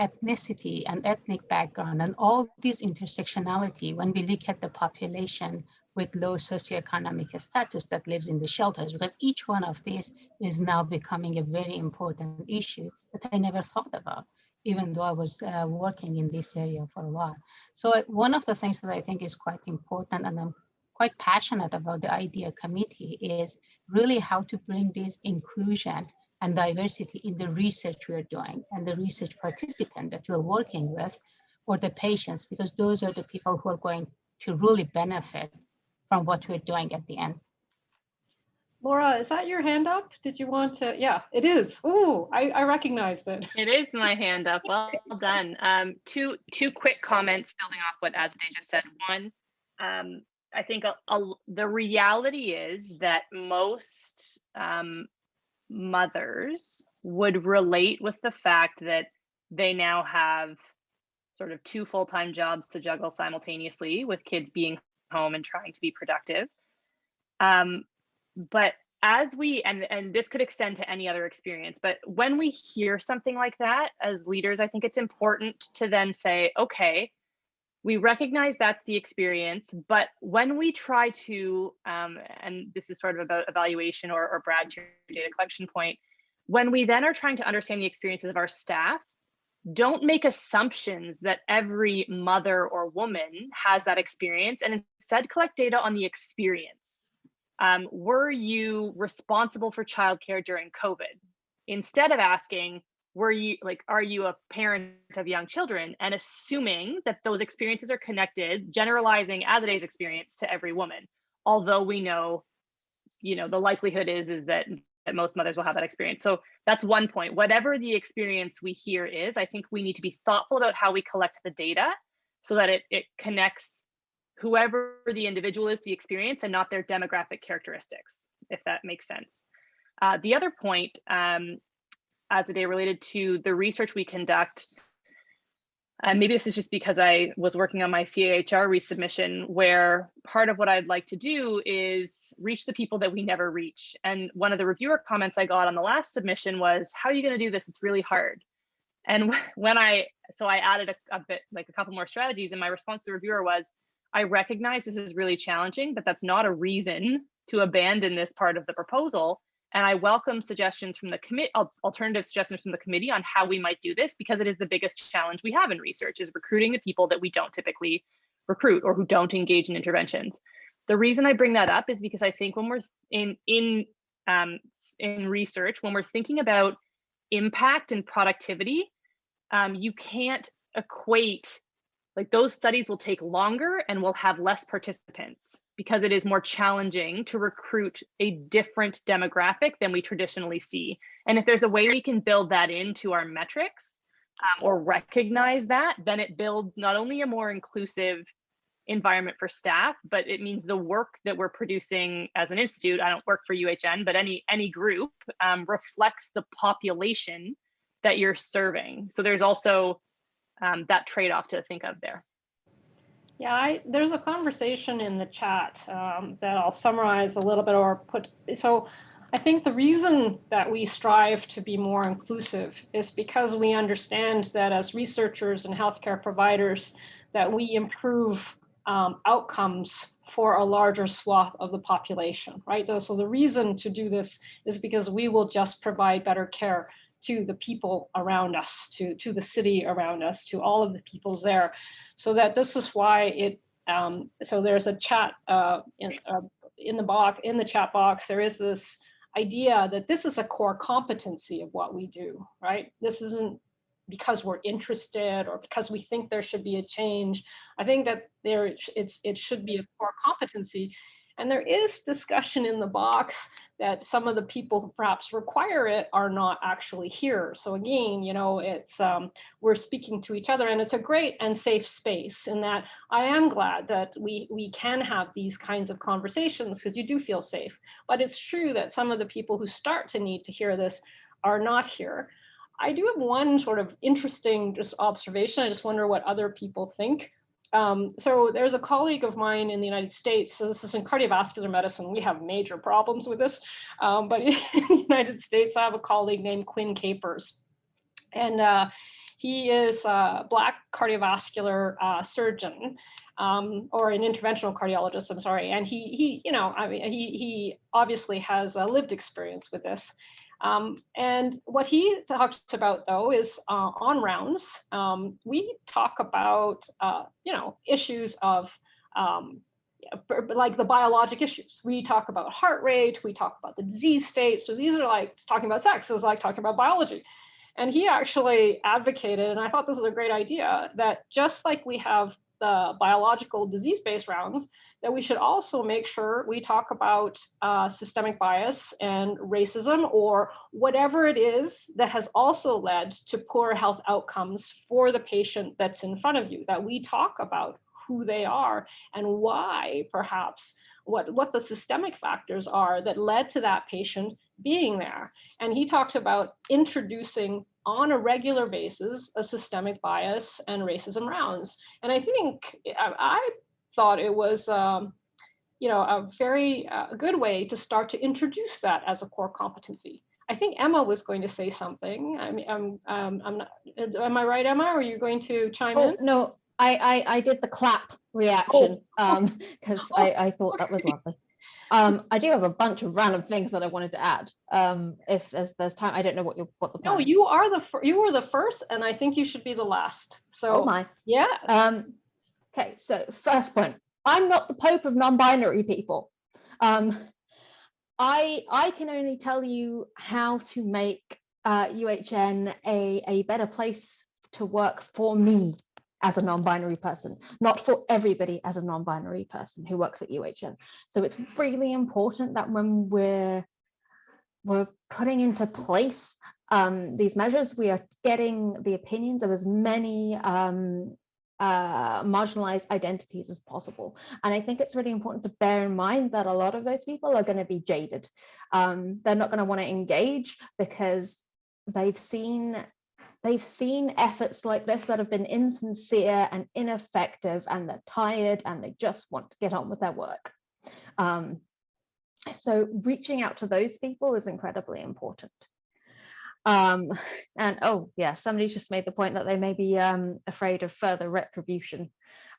ethnicity and ethnic background and all this intersectionality when we look at the population with low socioeconomic status that lives in the shelters, because each one of these is now becoming a very important issue that I never thought about, even though I was working in this area for a while. So one of the things that I think is quite important, and I'm quite passionate about the IDEA committee, is really how to bring this inclusion and diversity in the research we're doing and the research participant that you're working with, or the patients, because those are the people who are going to really benefit from what we're doing at the end. Laura, is that your hand up? Did you want to? Yeah, it is. Ooh, I recognized it. It is my hand up. Well done. Two quick comments building off what Azadeh just said. One, I think the reality is that most mothers would relate with the fact that they now have sort of 2 full-time jobs to juggle simultaneously, with kids being home and trying to be productive. But as we, and this could extend to any other experience, but when we hear something like that as leaders, I think it's important to then say, okay, we recognize that's the experience, but when we try to, and this is sort of about evaluation or Brad, to your data collection point, when we then are trying to understand the experiences of our staff, don't make assumptions that every mother or woman has that experience, and instead collect data on the experience. Were you responsible for childcare during COVID? Instead of asking, are you a parent of young children, and assuming that those experiences are connected, generalizing Azadeh's experience to every woman. Although we know, the likelihood is that most mothers will have that experience. So that's one point. Whatever the experience we hear is, I think we need to be thoughtful about how we collect the data so that it connects whoever the individual is, the experience, and not their demographic characteristics, if that makes sense. The other point, Azadeh, related to the research we conduct, and maybe this is just because I was working on my CAHR resubmission, where part of what I'd like to do is reach the people that we never reach. And one of the reviewer comments I got on the last submission was, how are you going to do this? It's really hard. And I added a bit, like a couple more strategies, and my response to the reviewer was, I recognize this is really challenging, but that's not a reason to abandon this part of the proposal. And I welcome suggestions from the committee, alternative suggestions from the committee on how we might do this, because it is the biggest challenge we have in research, is recruiting the people that we don't typically recruit or who don't engage in interventions. The reason I bring that up is because I think when we're in research, when we're thinking about impact and productivity, you can't equate, like, those studies will take longer and will have less participants because it is more challenging to recruit a different demographic than we traditionally see. And if there's a way we can build that into our metrics or recognize that, then it builds not only a more inclusive environment for staff, but it means the work that we're producing as an institute, I don't work for UHN, but any group, reflects the population that you're serving. So there's also that trade-off to think of there. Yeah, there's a conversation in the chat that I'll summarize a little bit or put. So I think the reason that we strive to be more inclusive is because we understand that as researchers and healthcare providers, that we improve outcomes for a larger swath of the population, right? So the reason to do this is because we will just provide better care to the people around us, to the city around us, to all of the peoples there. So that this is why it, so there's a chat in the chat box, there is this idea that this is a core competency of what we do, right? This isn't because we're interested or because we think there should be a change. I think that it should be a core competency. And there is discussion in the box that some of the people who perhaps require it are not actually here. So again, it's we're speaking to each other, and it's a great and safe space in that I am glad that we can have these kinds of conversations because you do feel safe. But it's true that some of the people who start to need to hear this are not here. I do have one sort of interesting just observation. I just wonder what other people think. So there's a colleague of mine in the United States, so this is in cardiovascular medicine, we have major problems with this, but in the United States, I have a colleague named Quinn Capers, and he is a Black cardiovascular surgeon, or an interventional cardiologist, I'm sorry, and he obviously has a lived experience with this. And what he talks about, though, is on rounds, we talk about, issues of like the biologic issues. We talk about heart rate, we talk about the disease state. So these are like talking about sex is like talking about biology. And he actually advocated, and I thought this was a great idea, that just like we have the biological disease-based rounds, that we should also make sure we talk about systemic bias and racism, or whatever it is that has also led to poor health outcomes for the patient that's in front of you, that we talk about who they are and why, perhaps, what the systemic factors are that led to that patient being there. And he talked about introducing on a regular basis a systemic bias and racism rounds. And I think I thought it was a very good way to start to introduce that as a core competency. I think Emma was going to say something. I mean, I'm not, am I right, Emma? Or are you going to chime in? No, I did the clap reaction because I thought that was lovely. I do have a bunch of random things that I wanted to add. If there's time, I don't know what the plan. No, you were the first, and I think you should be the last. So oh my, yeah. Okay, so first point, I'm not the Pope of non-binary people. I can only tell you how to make UHN a better place to work for me as a non-binary person, not for everybody as a non-binary person who works at UHN. So it's really important that when we're putting into place these measures, we are getting the opinions of as many marginalized identities as possible. And I think it's really important to bear in mind that a lot of those people are going to be jaded. They're not going to want to engage because they've seen efforts like this that have been insincere and ineffective, and they're tired and they just want to get on with their work. So reaching out to those people is incredibly important. And oh yeah, somebody just made the point that they may be afraid of further retribution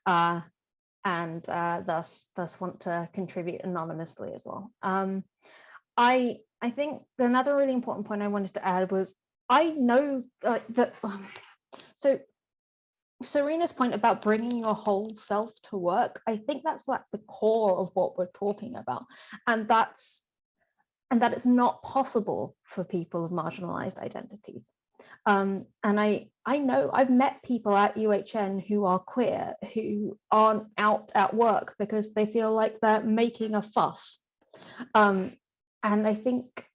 and thus want to contribute anonymously as well. I think another really important point I wanted to add was, I know that, so Serena's point about bringing your whole self to work, I think that's like the core of what we're talking about. And that it's not possible for people of marginalized identities. And I know I've met people at UHN who are queer, who aren't out at work because they feel like they're making a fuss. And I think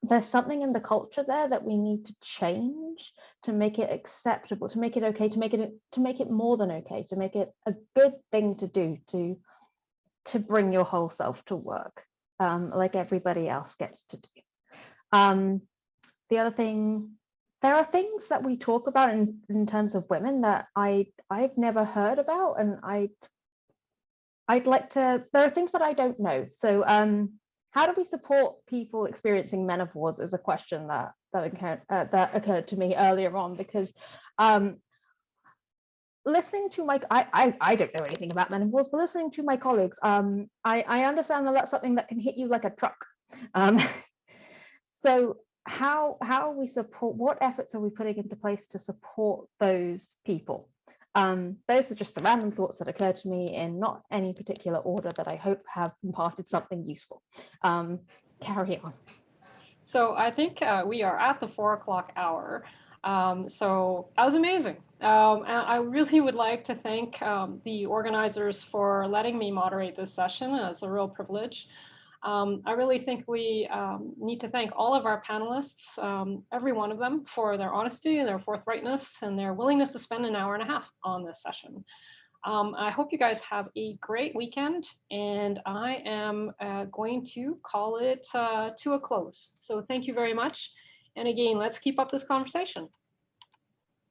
there's something in the culture there that we need to change to make it acceptable, to make it okay, to make it more than okay, to make it a good thing to do, to bring your whole self to work, like everybody else gets to do. The other thing, there are things that we talk about in terms of women that I've never heard about, and I'd like to, there are things that I don't know. So how do we support people experiencing menopause is a question that occurred to me earlier on, because listening to my, I don't know anything about menopause, but listening to my colleagues, I understand that that's something that can hit you like a truck. So how we support, what efforts are we putting into place to support those people? Those are just the random thoughts that occur to me in not any particular order that I hope have imparted something useful. Carry on. So I think we are at the 4 o'clock hour. So that was amazing. And I really would like to thank the organizers for letting me moderate this session. It's a real privilege. I really think we need to thank all of our panelists, every one of them, for their honesty and their forthrightness and their willingness to spend an hour and a half on this session. I hope you guys have a great weekend, and I am going to call it to a close. So thank you very much. And again, let's keep up this conversation.